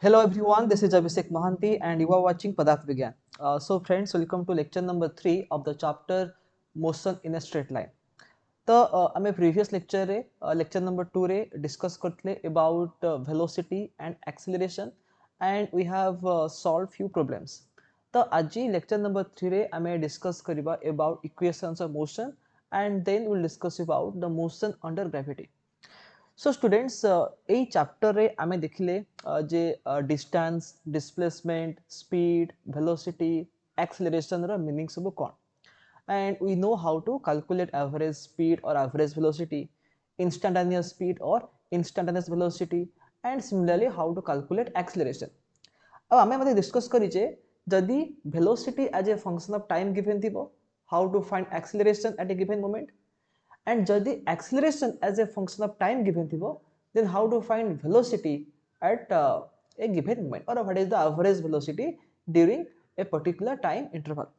Hello everyone, this is Abhishek Mahanti and you are watching Padarth Vigyan. So friends, welcome to lecture number 3 of the chapter Motion in a Straight Line. तो आम previous lecture रे lecture number 2 रे discuss करते about velocity and acceleration and we have solved few problems. तो आज lecture number 3 रे आम discuss करबा about equations of motion and then we will discuss about the motion under gravity. So students यही chapter रे आमे देखिले जे distance displacement speed velocity acceleration रा मीनिंग सब कोन and we know how to calculate average speed or average velocity, instantaneous speed or instantaneous velocity, and similarly how to calculate acceleration. अब आमे मते डिस्कस करी जे जदि velocity as a function of time given थिबो, how to find acceleration at a given moment, and जदि acceleration as a function of time given थिबो, then how to find velocity at a given moment, or what is the average velocity during a particular time interval.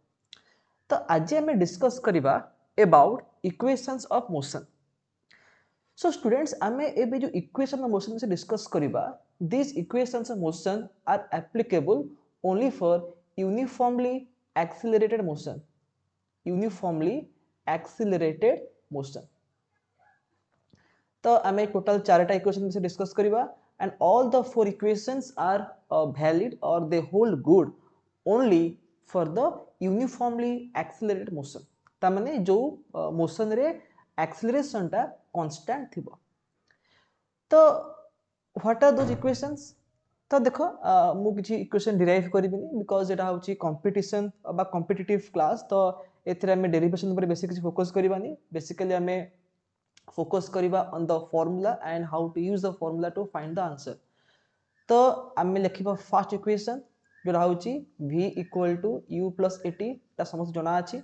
तो आज आम discuss करवा about equations of motion. So students आम एबे जो equation of motion से discuss करवा, this equations of motion are applicable only for uniformly accelerated motion. Uniformly accelerated motion. तो आम टोटल चारटा इक्वेशन से डिस्कस करवा and all the four equations are valid और they hold good only for the uniformly accelerated motion. तामाने जो motion रे acceleration टा कांस्टेंट थिबो. तो व्हाट आर दोज इक्वेशंस? तो देखो मु किछि इक्वेशन डिराइव करिबिनी बिकॉज़ एटा होछि कंपटीशन बा कॉम्पिटिटिव क्लास. तो एथिरे हमें डेरिवेशन ऊपर बेसिक किछि फोकस करिबानी. बेसिकली हमें फोकस करिबा on the formula and how to use the formula to find the answer. तो आमे लिखिबा फर्स्ट इक्वेशन जोड़ा होची v equal to u plus a t ता समस्त जना अछि.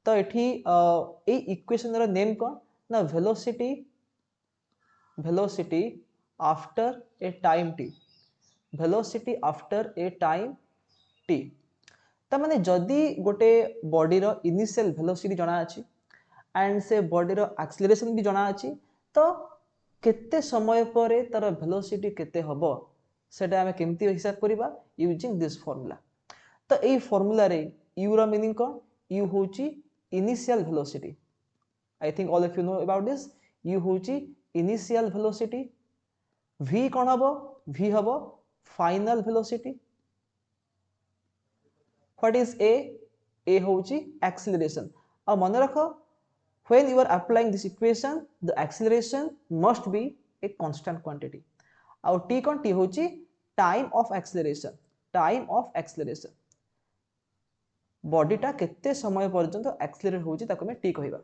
तो एठी ए इक्वेशन रा नेम कोन ना velocity velocity after a time t. Velocity after a time t. ता माने जदी गोटे बॉडी रो इनिशियल वेलोसिटी जना अछि एंड से बॉडी रो एक्सेलरेशन भी जना अछि, तो केते समय परे तार वेलोसिटी केते हबो सेटा हमें केमती हिसाब करिबा यूजिंग दिस फार्मूला. तो ए फार्मूला रे u रा मीनिंग कोन? u होची initial velocity. I think all of you know about this. u होची इनिशियल वेलोसिटी. v कोन हबो? v हबो final velocity. What is a? a होची एक्सेलरेशन. अब मन रखो, when you are applying this equation, the acceleration must be a constant quantity. और t कोन? t होची time of acceleration. Time of acceleration बॉडीटा केते समय पर्यंत एक्सेलरेट होची ताको में t कहबा.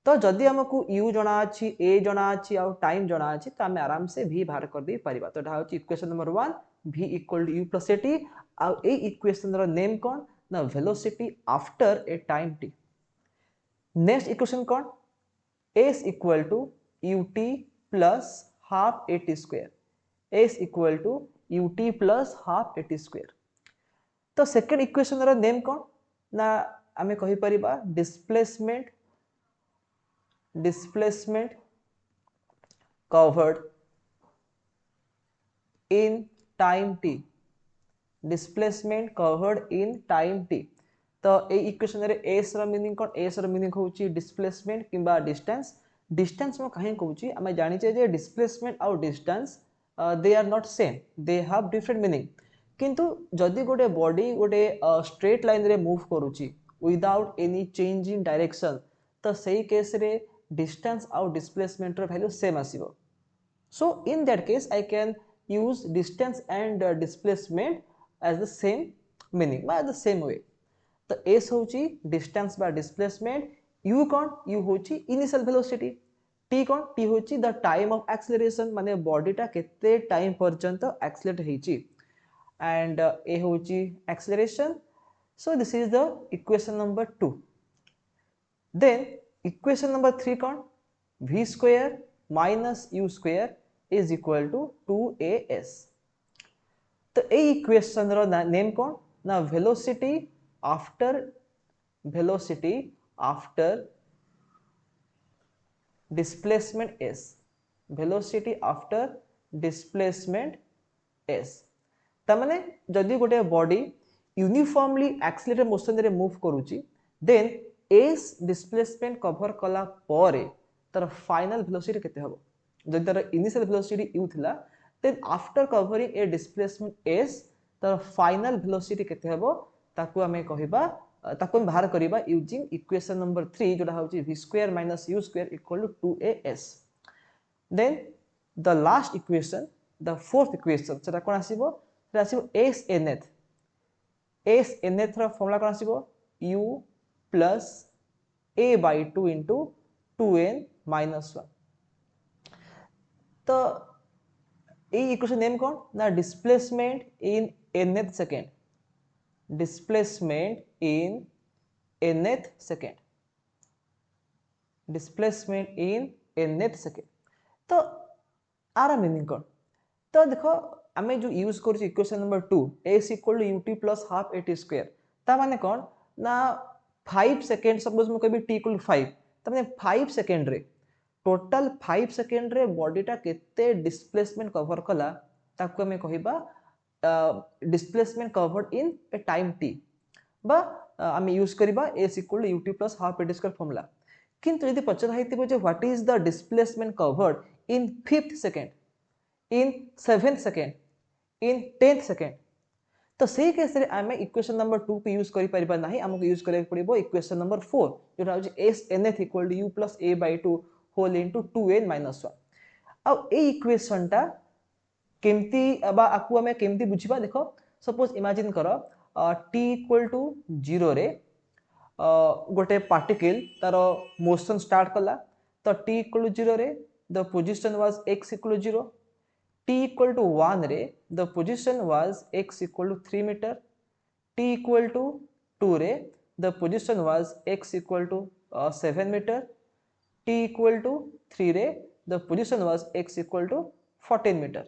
तो जदि हमकु u जना अछि, a जना अछि और टाइम जना अछि, तो हम आराम से v बाहर कर दे परिबा. तो एटा होची equation number 1 v equal to u plus at. और ए इक्वेशन रो नेम कोन ना velocity after a time t. Next equation कोन? s equal to ut plus half at square. s equal to ut plus half at square. तो second equation रो name कोन ना आमे कहि परिबा displacement displacement covered in time t. Displacement covered in time t. तो ए इक्वेशन रे s रो मीनिंग कोन? s रो मीनिंग होची डिस्प्लेसमेंट किबा डिस्टेंस. डिस्टेंस में काहे कहूची आमे जानि छै जे डिस्प्लेसमेंट और distance they are not same, they have different meaning. किंतु जदि गोटे बॉडी गोटे स्ट्रेट लाइन रे मूव करूची without any change in direction, तो सही केस रे डिस्टेंस और डिस्प्लेसमेंट रो वैल्यू सेम आसीबो. So in that case I can use distance and displacement as the same meaning by the same way. तो s होची distance by displacement, u cone? u होची initial velocity, t कोन? t होची the time of acceleration माने body टा केते time पर्यंत accelerate हेची, and a होची acceleration. So this is the equation number 2. Then equation number 3 cone? v square minus u square is equal to 2as. तो ए इक्वेशन रो नेम कोन ना velocity after displacement s. Velocity after displacement s. तामाने जदि गोटे body uniformly accelerated motion रे move करूची then S displacement cover कला परे तार फाइनल वेलोसिटी केते हबो जदि तार इनिशियल वेलोसिटी u थिला देन आफ्टर कवरिंग ए डिस्प्लेसमेंट s तार फाइनल वेलोसिटी केते हबो ताकू हमें कहिबा ताकू हम बाहर करिबा यूजिंग इक्वेशन नंबर 3 जोटा होची v square minus u square equal to 2as then the last equation the fourth equation सेटा कोन आसीबो सेटा आसीबो s nth रो फॉर्मूला कोन आसीबो u plus a by 2 into 2n minus 1 तो ए इक्वेशन नेम कोन ना displacement in nth second displacement in nth second displacement in nth second तो आर मीनिंग कोन तो देखो आमे जो यूज करछि equation number 2 s equal to ut plus half at square ता माने कोन ना 5 सेकंड सपोज म कहबी t इक्वल टू 5 ता माने 5 सेकंड रे टोटल 5 सेकंड रे बॉडीटा केते डिस्प्लेसमेंट कवर कला ताको हमें कहिबा displacement covered in a time t बा आमे यूज करबा s equal to ut plus half at square formula किंतु यदि पचर हाइतिबो जे what is the displacement covered in 5th second in 7th second in 10th second तो सही केस रे आमे इक्वेशन नंबर 2 को यूज करि परिबा नाही हमको यूज करे पड़िबो इक्वेशन नंबर 4 जोटा हो s nth equal to u plus a by 2 whole into 2n minus 1 अब ए इक्वेशन टा केमती बा आकु हमें केमती बुझिबा देखो सपोज इमेजिन करो t इक्वल टू 0 रे गोटे पार्टिकल तार मोशन स्टार्ट कला तो t इक्वल टू 0 रे the position was x equal to 0 t equal to 1 रे the position was x equal to 3 meter t equal to 2 रे the position was x equal to 7 meter t equal to 3 रे the position was x equal to 14 meter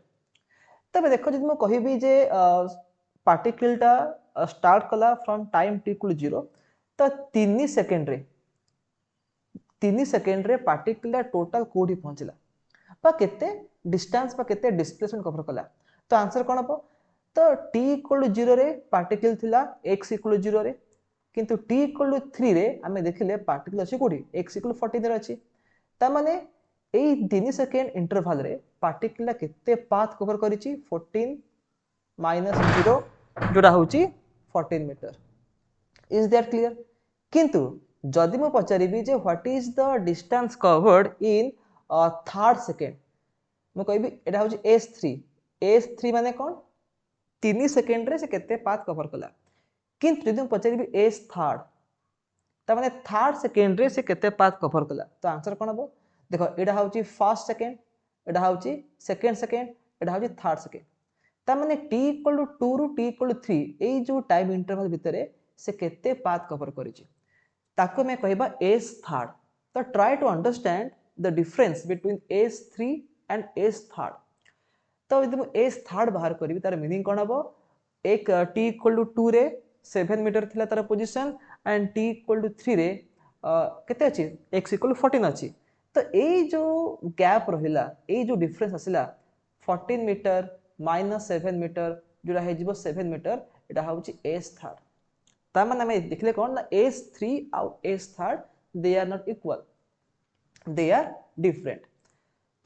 तबे देखो जदि म कहिबी जे particle टा start कला from time t equal to 0 तो 3 second रे पार्टिकल टा टोटल कोडी पहुंचला बा केते डिस्टेंस बा केते डिस्प्लेसमेंट कवर कला तो आंसर कोन हबो तो t इक्वल टू 0 रे पार्टिकल थिला x इक्वल टू 0 रे किंतु t इक्वल टू 3 रे हमें देखिले पार्टिकल अछि कोडी x इक्वल टू 14 रे अछि ता माने एई 3 सेकंड इंटरवल रे पार्टिकल केते पाथ कवर करिछि 14 माइनस 0 जोडा होछि 14 मीटर इज दैट क्लियर किंतु जदि म पचारिबी जे what is the distance covered in third second म कहबी एटा होछि s3 माने कोन 3 सेकंड रे से केते पाथ कवर कला किंतु जदि म पचारिबी s थर्ड ता माने थर्ड सेकंड रे से केते पाथ कवर कला तो आंसर कोन हबो देखो एटा होछि फर्स्ट सेकंड एटा होछि सेकंड एटा होछि थर्ड सेकंड ता माने t इक्वल टू 2 रु t इक्वल टू 3 एई जो टाइम इंटरवल भितरे से केते पाथ कवर करिछि ताको मैं कहबा s थर्ड तो try to understand the difference between s3 and s third तो यदि मैं s third बाहर करिवि तार मीनिंग कोन हबो एक t इक्वल टू 2 रे 7 मीटर थिला तार position and t equal to 3 रे केते अछि x इक्वल टू 14 अछि तो ए जो गैप रहिला ए जो डिफरेंस आसिला 14 मीटर माइनस 7 मीटर जोरा हे जिवो 7 मीटर एटा होछि s third ता माने हम देखले कोन ना s3 आ s third they are not equal they are different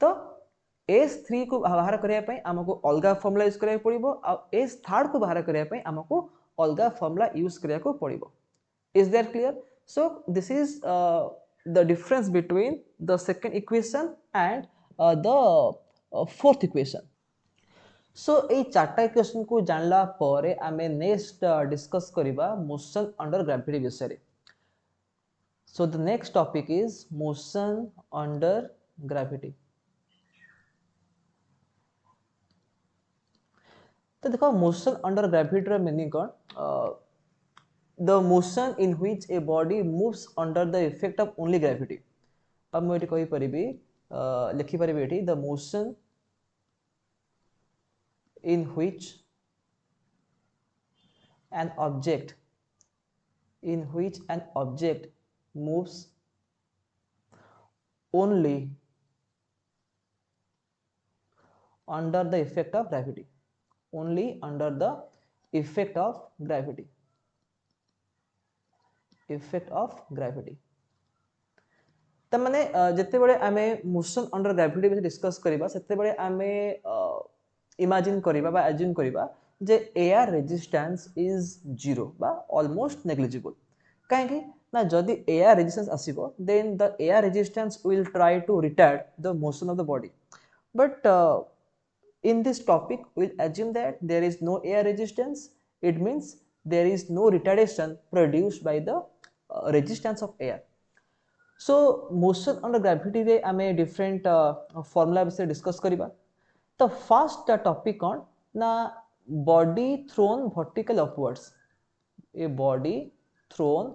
तो s3 को बाहर करिया पई हमको अलगा फार्मूला यूज करिया पड़िबो आ s थर्ड को बाहर करिया पई हमको अलगा फार्मूला यूज करिया को पड़िबो is that clear so this is the difference between the second equation and the fourth equation so ए चारटा इक्वेशन को जानला परे हमें नेक्स्ट डिस्कस करिबा मोशन अंडर ग्रेविटी विषय रे So the next topic is motion under gravity. तो देखो motion under gravity रा meaning cone the motion in which a body moves under the effect of only gravity. अब मैं eighty कहि परिबी लिखि परिबी eighty the motion in which an object moves only under the effect of gravity only under the effect of gravity. Effect of gravity. त माने जते बळे आमे motion under gravity विषय डिस्कस करिबा सेते बळे आमे इमेजिन करिबा बा अज्यूम करिबा जे एयर रेजिस्टेंस इज जीरो बा ऑलमोस्ट नेग्लिजिबल काहे ना जदि एयर रेजिस्टेंस आसीबो then the air resistance will try to retard the motion of the body but in this topic we'll assume that there is no air resistance. It means there is no retardation produced by the resistance of air. So motion under gravity रे आमे different formula विषय discuss करिबा तो first topic on ना body thrown vertical upwards. A body thrown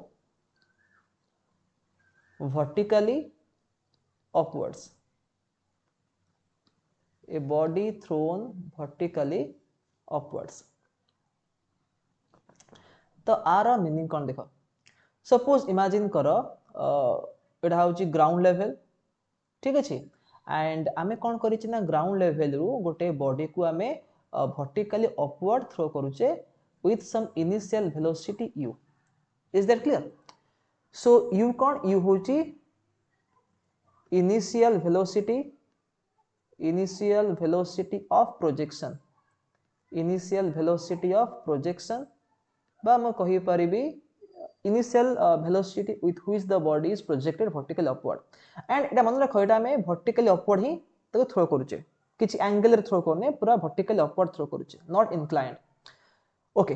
vertically upwards. A body thrown vertically upwards. तो आर meaning कौन देख सपोज इमेजिन कर एटा हूँ ग्राउंड लेवल ठीक अच्छे एंड आमे कौन करिछि ना ग्राउंड लेवल रु गोटे बॉडी को आमे वर्टिकली अपवर्ड थ्रो करूचे with some initial velocity u. Is that clear? So u कौन u होची initial velocity of projection. Initial velocity of projection बा मैं कहि परिबी initial velocity with which the body is projected vertically upward. And एटा मन रखो एटा में vertically upward ही ताको throw करूचे किछि एंगल रे थ्रो करने पूरा vertically upward थ्रो करूचे not inclined. ओके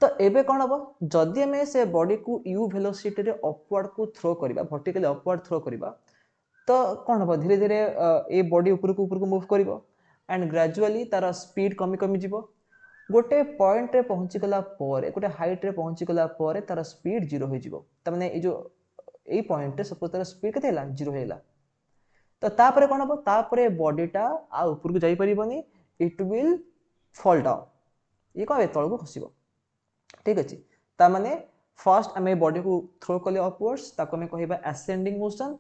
तो एबे कोन हबो जदि हमें से बॉडी को u वेलोसिटी रे अपवर्ड को थ्रो करिबा vertically upward थ्रो करिबा तो कौन हम धीरे धीरे ए बॉडी ऊपर को मूव करिवो एंड ग्रेजुअली तार स्पीड कमी कमी जीवो गोटे पॉइंट रे पहुंची गला परे गोटे हाइट रे पहुंची गला परे तार स्पीड जीरो हो जीवो त माने ए जो ए पॉइंट रे सपोज तार स्पीड केते हला जीरो हेला तो तापरे कोन हबो तापरे बॉडीटा आ ऊपर को जाई परिबोनी इट विल फॉल डाउन ये कहबे तळ को खसिबो ठीक अछि ता माने फर्स्ट हमें बॉडी को थ्रो कले अपवर्ड्स ताको हमें कहबा असेंडिंग मोशन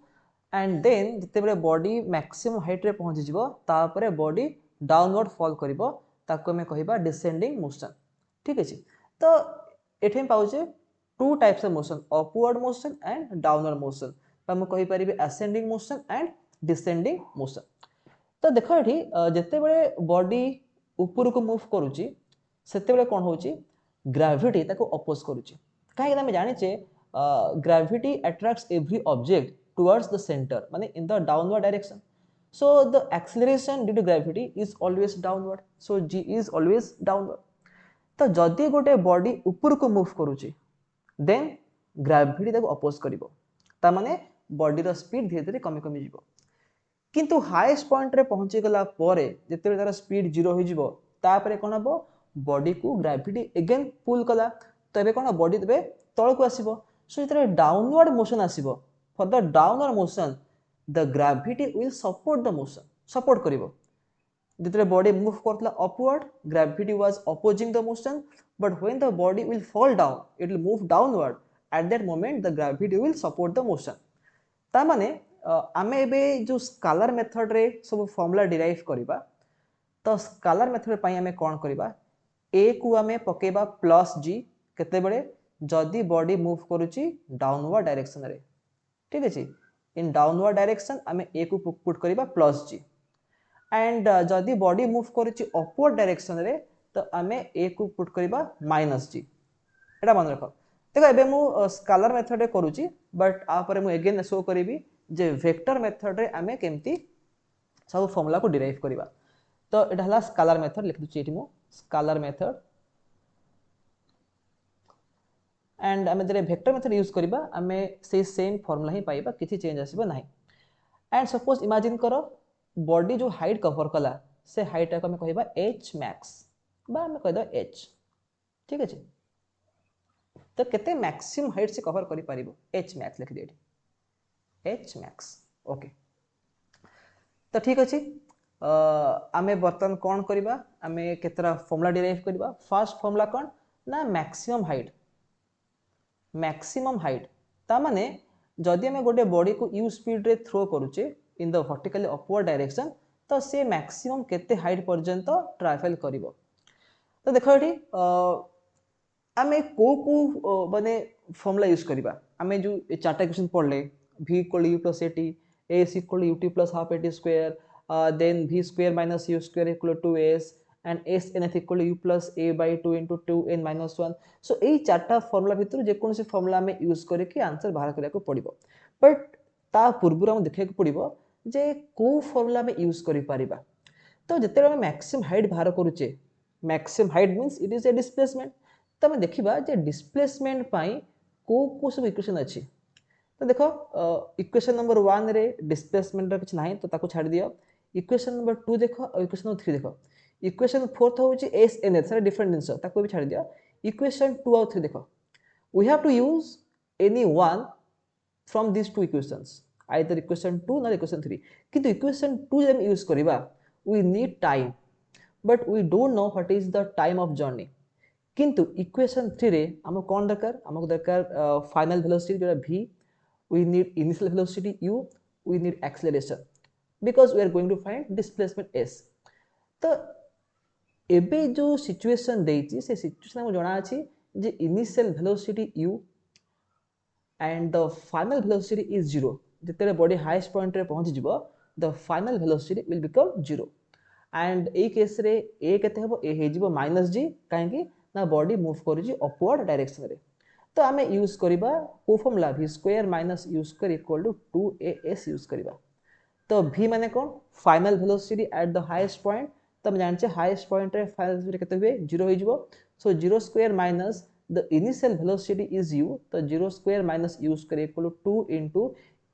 एंड देन जिते बड़े बॉडी मैक्सिमम हाइट रे पहुंची जीवो तापरे बॉडी डाउनवर्ड फॉल करिवो ताको हमें कहबा डिसेंडिंग मोशन ठीक अछि तो एठे पाउचे two types of motion upward motion and downward motion हम कहि परिबे ascending motion and descending motion तो देखो एठी जते बड़े बॉडी ऊपर को मूव करूची सेते बड़े कोन होची ग्रेविटी ताको अपोज करूची काहे कि हम जानि छे gravity attracts every object towards the center माने in the downward direction so the acceleration due to gravity is always downward so g is always downward तो जदि गोटे बॉडी ऊपर को मूव करूची देन ग्रेविटी ताको अपोज करिवो ता माने बॉडी रो स्पीड धीरे धीरे कमी कमी जीवो किंतु हाईएस्ट पॉइंट रे पहुंची गला परे जते तार स्पीड जीरो हो जीवो तापरे कोन हबो बॉडी को ग्रेविटी अगेन पुल कला तो एबे कोन बॉडी तबे तळ को आसीबो सो जते डाउनवर्ड मोशन आसीबो for the downward motion the gravity will support the motion support karibo jitre body move kortla upward gravity was opposing the motion but when the body will fall down it will move downward at that moment the gravity will support the motion ta mane ame ebe jo scalar method रे सब formula derive kariba तो scalar method पई ame कोन करिबा a को ame पकेबा plus g केते बळे जदी body move करूची downward direction रे ठीक अछि इन डाउनवर्ड डायरेक्शन आमे ए को पुट करिबा प्लस जी एंड जदी बॉडी मूव करूची अपवर्ड डायरेक्शन रे तो आमे ए को पुट करिबा माइनस जी एटा मन रखो देखो एबे मु स्केलर मेथड रे करूची बट आ परे मु अगेन शो करिवि जे वेक्टर मेथड रे आमे केमती सब फार्मूला को डिराइव करिबा तो एटा हला स्केलर मेथड लिख दुची एठी मु स्केलर मेथड एंड आमे जरे वेक्टर मेथड यूज करिबा आमे से सेम फार्मूला ही पाइबा किछि चेंज आसीबो नाही एंड सपोज इमेजिन करो बॉडी जो हाइट कवर कला से हाइट को हमें कहबा h max बा हमें कह दो h ठीक अछि तो केते मैक्सिमम हाइट से कवर करि परिबो h max लिख देठी h max ओके तो ठीक अछि आमे बर्तन कोन करिबा आमे केतरा फार्मूला डिराइव करिबा फर्स्ट फार्मूला कोन ना मैक्सिमम हाइट ता माने जदि हमें गोटे बॉडी को u स्पीड रे थ्रो करूचे in the vertically upward direction तो से मैक्सिमम केते हाइट पर्यंत ट्रैवल करिवो तो देख ये आमे को माने फॉर्मूला यूज करबा आमे जो चारटा इक्वेशन पढ़ले v equal u plus at s equal ut plus half at square then v square minus u square equal to s and s nf इक्वल u प्लस a by 2 into 2n minus 1 सो एई चारटा formula भितर जे कोनसे formula आमे use करे कि आंसर बाहर करिया को पड़िबो बट ता पूर्व हम देखिया को पड़िबो जे को फॉर्मूला आमे यूज करि परिबा तो जते आमे मैक्सिमम हाइट बाहर करूचे maximum height means it is a displacement तो आम देखा जे डिस्प्लेसमेंट को सब इक्वेशन अच्छी तो देख इक्वेशन नंबर 1 रे डिस्प्लेसमेंट किसी ना तो ताको छाड़ दियो इक्वेशन नंबर 2 देख और इक्वेशन नंबर 3 देख इक्वेशन 4th होची एस एन एच डिफरेंट जिनस ताको भी छाड़ दियो इक्वेशन 2 और 3 देख we have to use any one from this two equations either equation 2 ना इक्वेशन 3 किंतु इक्वेशन 2 जब यूज करबा we need time but we don't know what is the time of journey किंतु इक्वेशन 3 रे हमको कौन दरकार हमको दरकार फाइनल वेलोसिटी जो v we need initial velocity u we need acceleration because we are going to find displacement s तो एबे जो सिचुएशन देइची से सिचुएशन हमको जणा अछि जे initial velocity u and the final velocity is 0 जते बॉडी हाईएस्ट पॉइंट रे पहुंच जिवो the final velocity will become 0 and A case रे a केते हबो a हे जिवो -g काहे कि ना बॉडी मूव करूची अपवर्ड डायरेक्शन रे तो आमे यूज करिबा को formula v square minus u square equal to 2as use करिबा तो v माने कोन final velocity at the highest point तो हम जानचे हाईएस्ट पॉइंट रे फाइनल वेलोसिटी केते हुए 0 हो जिवो so 0 square minus the initial velocity is u तो 0 square minus u square equal to 2 into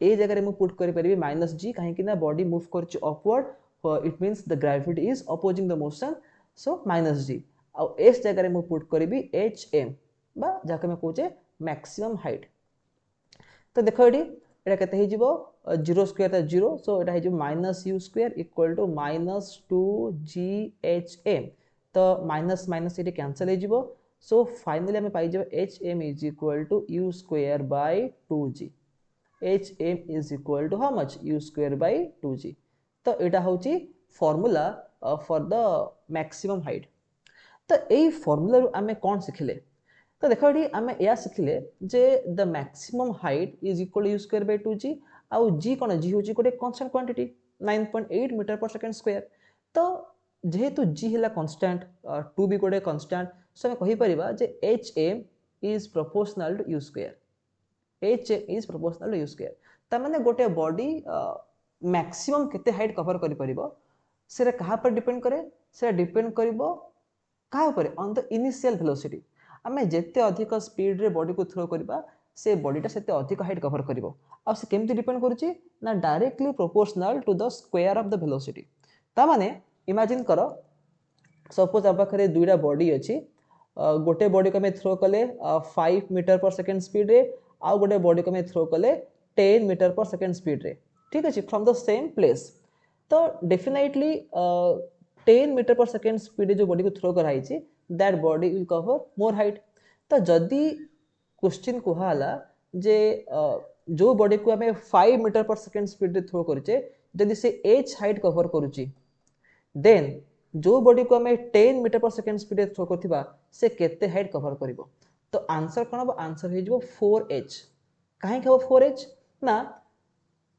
ए जगह रे मु पुट करि परिबी -g काहे कि ना बॉडी मूव करची upward it means the gravity is opposing the motion so -g आ एस जगह रे मु पुट करिबी hm बा जाके मैं कहूचे मैक्सिमम हाइट तो देखो एडी एटा केते हे जिवो 0 स्क्वायर त 0 सो एटा हे जिवो minus u square equal to -2ghm तो माइनस माइनस एटी कैंसिल हे जिवो सो फाइनली हमें पाई जिवो hm is equal to u square by 2g hm is equal to how much u square by 2g तो एटा होची formula for the maximum height तो एई फार्मूला रु हमें कोन सिखिले तो देखो ये आमे या सिखिले जे the maximum height is equal u square by 2g आउ g कोन g होची गोटे कांस्टेंट क्वांटिटी 9.8 मीटर पर सेकंड स्क्वायर तो जेहेतु g हला कांस्टेंट 2 भी गोटे कांस्टेंट सो हम कहि परिबा जे hm is proportional to u square hm is proportional to u square त माने गोटे बॉडी मैक्सिमम केते हाइट कवर करि परिबो सेरा कहा पर डिपेंड करे सेरा डिपेंड करिवो कहा ऊपर ऑन द इनिशियल वेलोसिटी आमे जेते अधिक स्पीड रे बॉडी को थ्रो करबा से बॉडीटा सेते अधिक हाइट कवर करिवो आ से केमति डिपेंड करूची ना directly proportional to the square of the velocity ता माने इमेजिन करो सपोज आप पाखरे दुईटा बॉडी अछि गोटे बॉडी को हमें थ्रो कले 5 मीटर पर सेकंड स्पीड रे आ गोटे बॉडी को हमें थ्रो कले 10 मीटर पर सेकंड स्पीड रे ठीक अछि फ्रॉम द सेम प्लेस तो डेफिनेटली 10 मीटर पर सेकंड स्पीड जो बॉडी को थ्रो कराई छी that body will cover more height तो जदि क्वेश्चन कुहाला जे जो बॉडी को हमें 5 मीटर पर सेकंड स्पीड रे थ्रो करचे जदि से h हाइट कवर करूची देन जो बॉडी को हमें 10 मीटर पर सेकंड स्पीड रे थ्रो करथिबा से केते हाइट कवर करिवो तो आंसर कोन हो आंसर हे जिवो 4h काहे कहबो 4h ना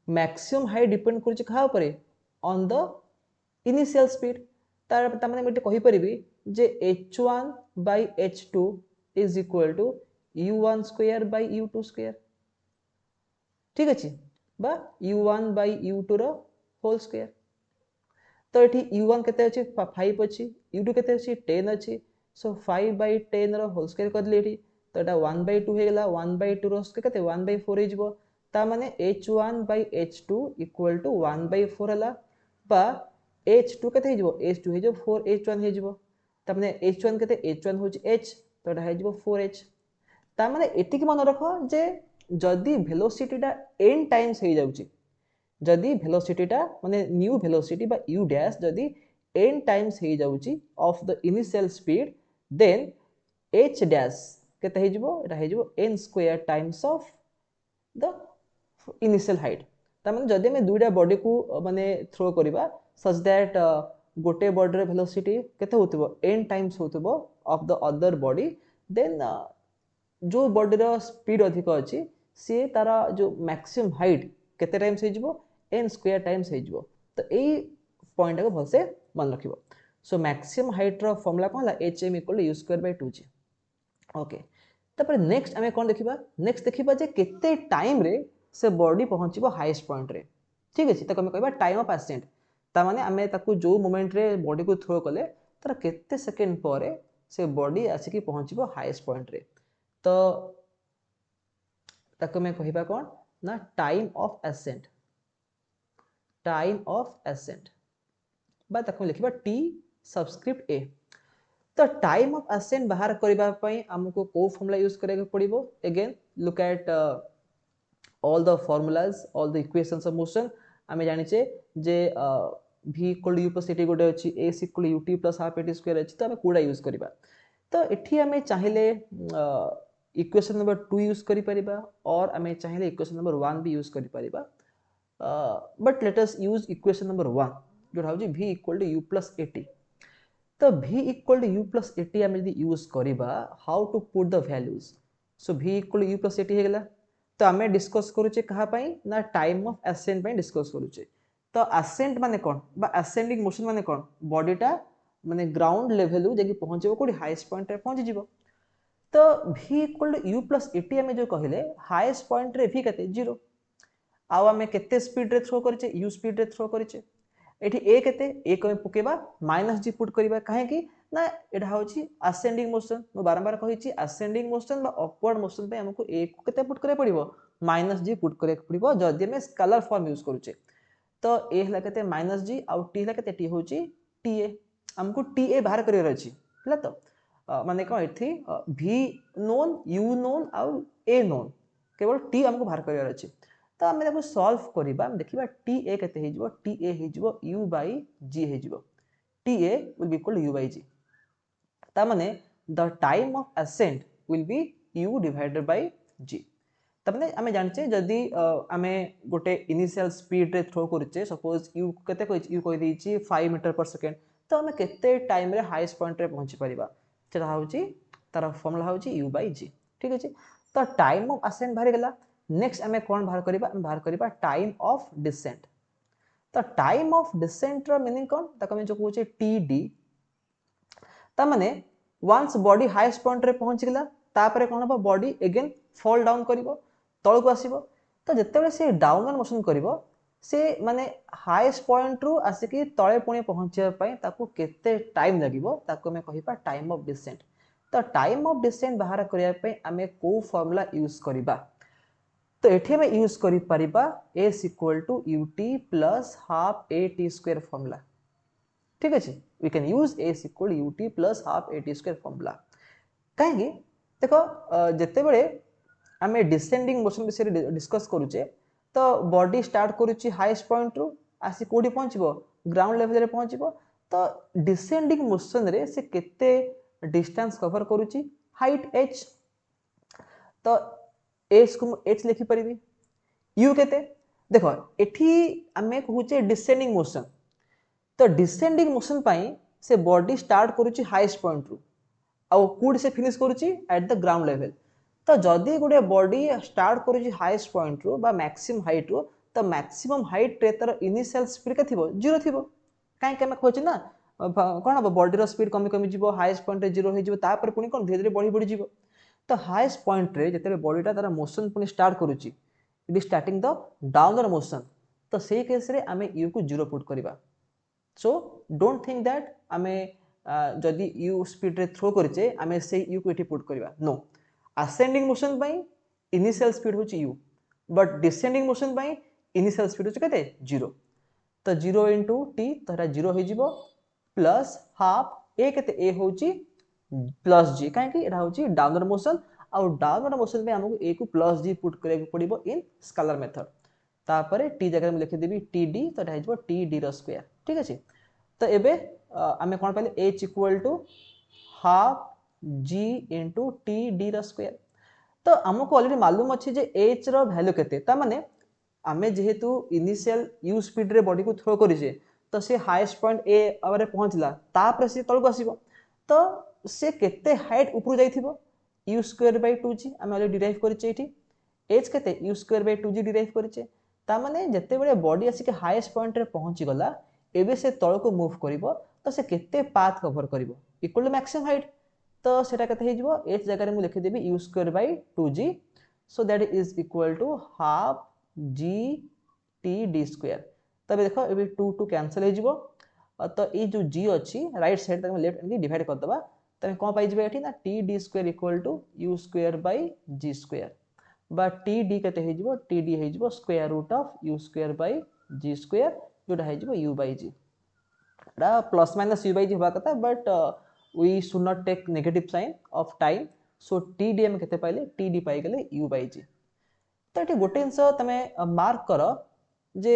मैक्सिमम हाइट डिपेंड करूची कहा ऊपर ऑन द इनिशियल स्पीड तार माने मैं कहि परिबी जे h1 by h2 is equal to u1 square by u2 square ठीक अछि बा u1 by u2 row whole square तो एठी u1 केते अछि 5 अछि u2 केते अछि 10 अछि सो 5 by 10 रो होल स्क्वायर कर ले एठी तो एटा 1 by 2 हे गेला 1 by 2 रो स्क्वायर केते 1 by 4 हे जिवो ता माने h1 by h2 equal to 1 by 4 हला बा h2 केते हे जिवो h2 हे जो 4h1 हे जिवो त माने h1 केते h1 होची h तो एटा हे जिवो 4h ता माने एति कि मन रखो जे जदी वेलोसिटीटा n टाइम्स हे जाउची जदी वेलोसिटीटा माने न्यू वेलोसिटी बा u डैश जदी n टाइम्स हे जाउची of the initial speed then h dash केते हे जिवो एटा हे जिवो n square times of the initial height ता माने जदी हम दुईटा बॉडी को माने थ्रो करबा सच दैट गोटे बॉडी रे वेलोसिटी केते होतबो n टाइम्स होतबो of the other body then जो बॉडी रो स्पीड अधिक अछि से तारा जो मैक्सिमम हाइट केते टाइम्स हे जिवो n स्क्वायर टाइम्स हे जिवो तो एई पॉइंट को भलसे मन रखिबो सो मैक्सिमम हाइट रो फार्मूला कोन ला hm = u square by 2g okay तापर नेक्स्ट आमे कोन देखिबा नेक्स्ट देखिबा जे केते टाइम रे से बॉडी पहुंचीबो हाईएस्ट पॉइंट रे ठीक अछि त कमे कहबा टाइम ऑफ एसेंट ता माने आमे ताकू जो मोमेंट रे बॉडी को थ्रो कले तार केते सेकंड परे से बॉडी आसी की पहुंचीबो हाईएस्ट पॉइंट रे तो ताकू मैं कहबा कोन ना टाइम ऑफ एसेंट बा ताकू लिखबा t सबस्क्रिप्ट a तो टाइम ऑफ एसेंट बाहर करबा पई हमको को फार्मूला यूज करे के पड़िबो again look at all the formulas all the equations of motion आमे जानि छे जे v = u + at गोटे अछि a = ut + half at square अछि तो आमे कोडा यूज करबा तो एठी आमे चाहिले इक्वेशन नंबर 2 यूज करि परिबा और आमे चाहिले इक्वेशन नंबर 1 भी यूज करि परिबा but let us use equation number 1 जो हाउ v = u + at तो v = u + at आमे यदि यूज करबा how to put the values so v = u + at हे गेला तो आमे डिस्कस करूचे कहा पाई ना टाइम ऑफ एसेंट पाई डिस्कस करूचे तो एसेंट माने कोन बा असेंडिंग मोशन माने कोन बॉडीटा माने ग्राउंड लेवल उ जेकी पहुंचेबो कोडी हाईएस्ट पॉइंट रे पहुंच जिवो तो v = u + at आमे जो कहिले हाईएस्ट पॉइंट रे v केते 0 आउ आमे केते स्पीड रे थ्रो करिचे u स्पीड रे थ्रो करिचे एठी a केते a को पकेबा -g पुट करिबा काहे कि ना एटा होची असेंडिंग मोशन मो बारंबार कहिची असेंडिंग मोशन बा अपवर्ड मोशन पे हमको a को केते पुट करे पड़िबो -g पुट करे पड़िबो जदि हम स्केलर फॉर्म यूज करूचे तो a हला केते -g आउ t हला केते t होची ta हमको ta बाहर करियर अछि हला तो माने को एथि v नोन u नोन आउ a नोन केवल t हमको बाहर करियर अछि तो हम देखो सॉल्व करिबा हम देखिबा ta केते हे जिवो ta हे जिवो u by g हे जिवो ta will be equal to u by g ता माने the time of ascent will be u divided by g ता माने हमें जानचे जदी हमें गोटे इनिशियल स्पीड रे थ्रो करचे सपोज u केते कोइ u कोइ दिछि 5 मीटर पर सेकंड तो हमें केते टाइम रे हाईएस्ट पॉइंट रे पहुंची परिबा सेटा होची तार फार्मूला होची u by g ठीक अछि तो टाइम ऑफ असेंट बाहर गेला नेक्स्ट हमें कोन बाहर करिबा हम बाहर करिबा टाइम ऑफ डिसेंट तो टाइम ऑफ डिसेंट रो मीनिंग कोन ताको हम जो कहूचे td ता माने वंस बॉडी हाईएस्ट पॉइंट रे पहुंच गेला तापरे कोन हो बॉडी अगेन फॉल डाउन करिवो तळ को आसीबो तो जत्ते से डाउनवर्ड मोशन करिवो से माने हाईएस्ट पॉइंट रु आसे कि तळे पुणी पहुंचिया पई ताको केते टाइम लागिवो ताको मैं कहिबा टाइम ऑफ डिसेंट तो टाइम ऑफ डिसेंट बाहर करिया पई हमें को फार्मूला यूज करिबा तो एठी में यूज करि परिबा s = ut + half at square formula ठीक अछि we can use s = ut + half at square formula काहे देखो जत्ते बेले हमें डिसेंडिंग मोशन विषय डिस्कस करूचे तो बॉडी स्टार्ट करूची हाईएस्ट पॉइंट रु आसी कोडी पहुंचबो ग्राउंड लेवल रे पहुंचबो तो डिसेंडिंग मोशन रे से केते डिस्टेंस कवर करूची हाइट h तो s को h लिखि परिबी u केते देखो एठी हमें कहूचे डिसेंडिंग मोशन तो डिसेंडिंग मोशन पाई से बॉडी स्टार्ट करूची हाईएस्ट पॉइंट रु आ कोड से फिनिश करूची एट द ग्राउंड लेवल तो जदी गुडे बॉडी स्टार्ट करूची हाईएस्ट पॉइंट रु बा मैक्सिमम हाइट रु तो मैक्सिमम हाइट रे तर इनिशियल स्पीड के थिबो 0 थिबो काहे के हम कहूची ना कोन अब बॉडी रो स्पीड कमी कमी जिवो हाईएस्ट पॉइंट रे 0 हे जिवो तापर पुनी कोन धीरे धीरे बढ़ी बढ़ी जिवो तो हाईएस्ट पॉइंट रे जते बॉडीटा तार मोशन पुनी स्टार्ट करूची it is starting the downward motion तो सेही केस रे हमें u को 0 पुट करबा सो डोंट थिंक दैट हमें जदि u स्पीड रे थ्रो करचे हमें से u को एठी पुट करबा नो असेंडिंग मोशन बाई इनिशियल स्पीड होची u बट डिसेंडिंग मोशन बाई इनिशियल स्पीड होची कते 0 तो 0 * t तो एटा 0 हे जिवो प्लस हाफ a केते a होची प्लस g काहे कि एटा होची डाउनवर्ड मोशन और डाउनवर्ड मोशन में हमको a को प्लस g पुट करे के पड़िबो इन स्केलर मेथड तापरे t जगह में लिखि देबी td तो एटा हे जिवो td रो स्क्वायर ठीक अछि तो एबे हमें कोन पहले h = हाफ g * td रो स्क्वायर तो हमको ऑलरेडी मालूम अछि जे h रो वैल्यू केते ता माने हमें जेहेतु इनिशियल u स्पीड रे बॉडी को थ्रो करिजे तो सी हाईएस्ट पॉइंट ए आवर पहुंचला तापर सी तळको आसीबो तो से केते हाइट ऊपर जाइथिबो u स्क्वायर बाय 2g हम ऑलरेडी डिराइव करछे एठी h केते u square by 2g derive करछे ता माने जते बेले बॉडी आसी के हाईएस्ट पॉइंट रे पहुंची गला एबे से तळको मूव करिवो तो से केते पाथ कवर करिवो इक्वल टू मैक्सिमम हाइट तो सेटा केते हे जिवो h जगह रे मु लिखि देबी u square by 2g so that is equal to half g t d square तबे देखो एबे 2 2 कैंसिल हे जिवो तो ये जो g अछि राइट साइड तक लेफ्ट एंड डिवाइड कर दबा तबे कोन पाइ जिवो एठी ना t d square equal to u square by g square बा t d केते हे जिवो t d हे जिवो square root of u square by g square जोटा हे जिवो u बाय g रा plus minus u bye g होबा कथा but we should not take negative sign of time so t d हम केते पाइले t d पाइ गेले u बाय g तो एठी गोटे इंस तमे मार्क करो जे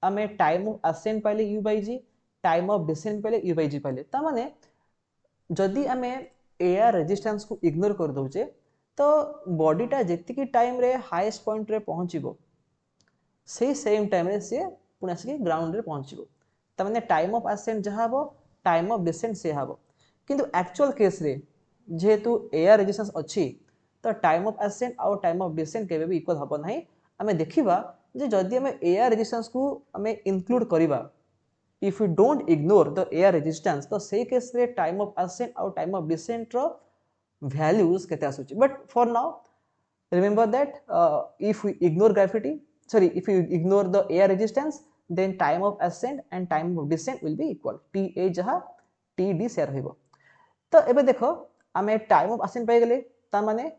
आमे टाइम ऑफ असेंट पाइले u bye g time of descent पाइले u बाय g पाइले ता माने जदि आमे एयर रेजिस्टेंस को इग्नोर कर दोचे तो बॉडीटा जेतिकी टाइम रे हाईएस्ट पॉइंट रे पहुंचीबो से सेम टाइम रे से पुना से ग्राउंड रे पहुंचीबो त माने टाइम ऑफ असेंट जहा हबो टाइम ऑफ डिसेंट से हबो किंतु एक्चुअल केस रे जेहेतु एयर रेजिस्टेंस अछि तो टाइम ऑफ असेंट और टाइम ऑफ डिसेंट केबे भी इक्वल हबो नाही हमें देखिबा जे जदि हमें एयर रेजिस्टेंस को हमें इंक्लूड करिबा if we don't ignore the air resistance तो से केस रे टाइम ऑफ ascent और टाइम ऑफ descent रो values केते आसुची but for now remember that if we ignore gravity sorry if you ignore the air resistance then time of ascent and time of descent will be equal ta जहा td से रहइबो तो एबे देखो हमें time of ascent पाइ गेले ता माने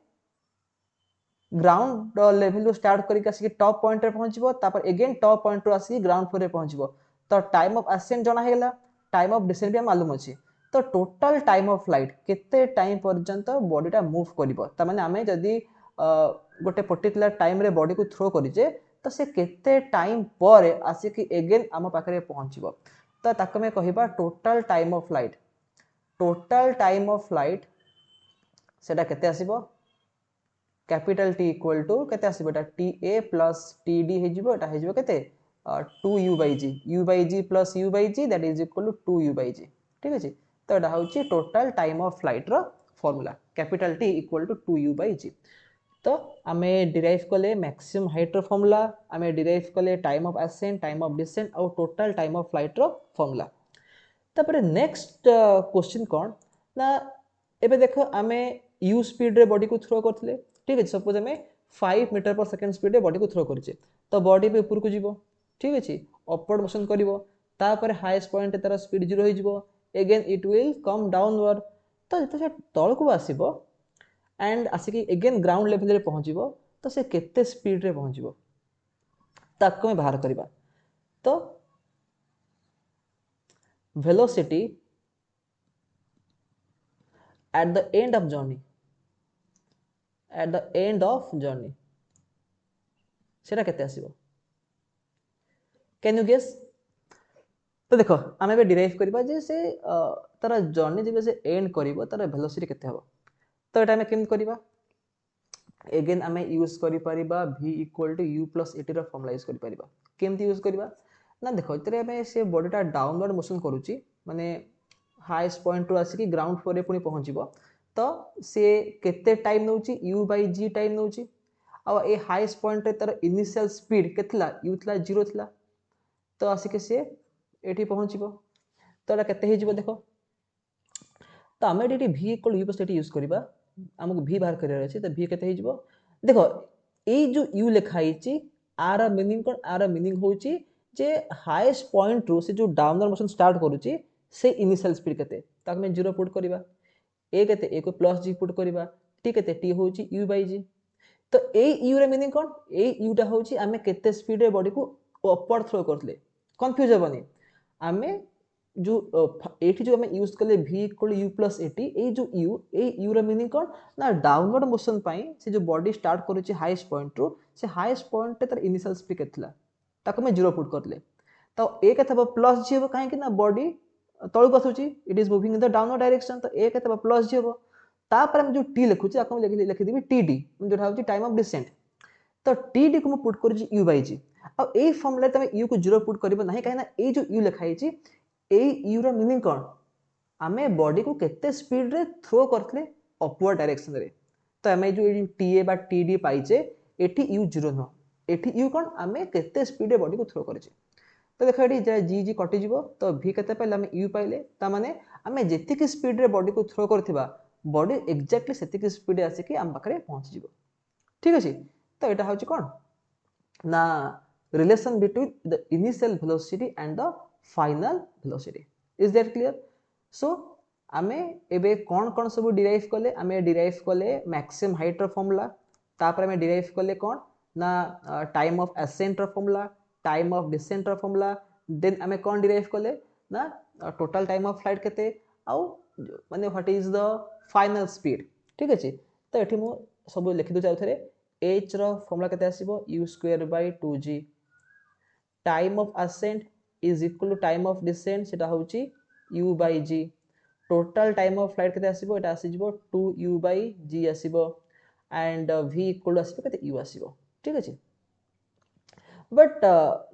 ground level रो start करिक आसी टॉप पॉइंट रे पहुंचबो तापर अगेन टॉप पॉइंट रो आसी ग्राउंड फ्लोर रे पहुंचबो तो टाइम ऑफ असेंट जना हेला टाइम ऑफ डिसेंट भी मालूम अछि तो टोटल टाइम ऑफ फ्लाइट केते टाइम पर्यंत बॉडीटा मूव करिवो त माने हमें जदी गोटे पर्टिकुलर टाइम रे बॉडी को थ्रो करिजे तो से केते टाइम पर आसी कि अगेन हम पाखरे पहुंचबो तो ताको में कहिबा टोटल टाइम ऑफ फ्लाइट सेटा केते आसीबो कैपिटल T इक्वल टू केते आसीबो एटा TA प्लस TD हे जिवो एटा हे जिवो केते 2u by g plus u by g that is equal to 2u by g ठीक अछि तो एटा होची टोटल टाइम ऑफ फ्लाइट रो formula capital T equal to 2u by g तो आमे डिराइव कले मैक्सिमम हाइट रो फार्मूला आमे डिराइव कले time of ascent time of descent और टोटल टाइम ऑफ फ्लाइट रो फार्मूला तापर नेक्स्ट क्वेश्चन कोन ना एबे देखो आमे u स्पीड रे बॉडी को थ्रो करथले ठीक अछि सपोज हमें 5 मीटर पर सेकंड स्पीड रे बॉडी को थ्रो करछे तो बॉडी पे ऊपर को जीवो ठीक अछि अपवर्ड मोशन करिवो तापर हाईएस्ट पॉइंट तार स्पीड 0 हो जिवो again it will come downward तो जते से तळ को आसीबो एंड आसी अगेन ग्राउंड लेवल रे पहुंचीबो तो से केते स्पीड रे पहुंचीबो ताको में बाहर करिबा तो velocity at the end of journey सेटा केते आसीबो कैन यू गेस तो देखो आमे बे डिराइव करबा जे से तार जर्नी जेबे से एंड करिवो तार वेलोसिटी केते हबो तो एटा हमें केम करबा अगेन आमे यूज करि परिबा v equal to u plus at रो फॉर्मूला यूज करि परिबा केमती यूज करबा ना देखो इतरे हमें से बॉडीटा डाउनवर्ड मोशन करूची माने हाईएस्ट पॉइंट रो आसी कि ग्राउंड फ्लोर रे पुनी पहुंचीबो तो से केते टाइम नउची u बाय g टाइम नउची आ ए हाईएस्ट पॉइंट रे तार इनिशियल स्पीड केतला u थला 0 थला तो आसी के से एठी पहुंचीबो तो एटा केते हे जिवो देखो तो हमें एठी v इक्वल u प्लस एठी यूज करबा हमको v बाहर करियर अछि तो v केते हे जिवो देखो ए जो u लिखाइची आर मीनिंग कोन आर मीनिंग होची जे हाईएस्ट पॉइंट रो से जो डाउनवर्ड मोशन स्टार्ट करूची से इनिशियल स्पीड केते ताक में 0 पुट करबा ए केते ए को प्लस g पुट करबा t केते t होची u बाय g तो ए u रे मीनिंग कोन ए u टा होची हमें केते स्पीड रे बॉडी को अपवर्ड थ्रो करथले कंफ्यूज होबनी हमें जो एठी जो हमें यूज करले v equal u plus at ए जो u रे मीनिंग कोन ना डाउनवर्ड मोशन पई से जो बॉडी स्टार्ट करूची हाईएस्ट पॉइंट रो से हाईएस्ट पॉइंट तर इनिशियल स्पीड केतला ताको में 0 पुट करले तो ए केते प्लस g हो काहे कि ना बॉडी तळ बसुची it is moving in the downward direction तो ए केते प्लस g हो तापर हम जो t लिखुची आको लिखि देबी td जोटा होची टाइम ऑफ डिसेंट तो td को हम पुट करूची u बाय g अब ए फॉर्मूला तमे u को 0 पुट करबो नहीं काहे ना ए जो u लिखा हिची ए u रो मीनिंग कोन आमे बॉडी को केते स्पीड रे थ्रो करथले अपवर्ड डायरेक्शन रे तो आमे जो TA बा TD पाइचे एठी u 0 न एठी u कोन आमे केते स्पीड रे बॉडी को थ्रो करचे तो देखो एठी जी जी कटि जीवो तो v केते पाइले आमे u पाइले ता माने आमे जेति की स्पीड रे बॉडी को थ्रो करथिबा बॉडी एक्जेक्टली सेति की स्पीड आसे कि आम पाखरे पहुंच जीवो ठीक अछि तो एटा होची कोन ना relation between the initial velocity and the final velocity is that clear so आमे एबे कोन कोन सब डिराइव कले आमे डिराइव कले मैक्सिमम हाइट रो फार्मूला तापर आमे डिराइव कले कोन ना टाइम ऑफ असेंट रो फार्मूला टाइम ऑफ डिसेंट रो फार्मूला देन आमे कोन डिराइव कले ना टोटल टाइम ऑफ फ्लाइट केते आउ माने what is the final speed ठीक अछि तो एठी मु सब लिखि दो जाउथरे h रो फार्मूला केते आसीबो u²/2g time of ascent is equal to time of descent सेटा होची u/g total time of flight केते आसीबो एटा आसी जिवो 2u/g आसीबो एंड v इक्वल टू आसीबो केते u आसीबो ठीक अछि but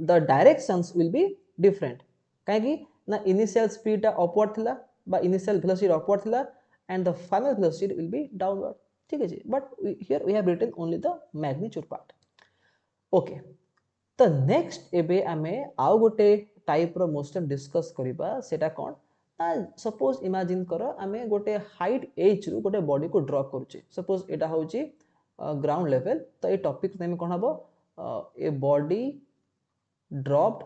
the directions will be different काहे कि ना इनिशियल स्पीड अपवर्ड थिला बा इनिशियल वेलोसिटी अपवर्ड थिला and the final velocity will be downward ठीक अछि but here we have written only the magnitude part okay तो नेक्स्ट एबे आमे आउ गोटे टाइप रो मोशन डिस्कस करिबा सेटा कोन सपोज इमेजिन करो आमे गोटे हाइट h रु गोटे बॉडी को ड्रॉप करूचे सपोज एटा होची ग्राउंड लेवल तो ए टॉपिक नेम कोन हबो a body dropped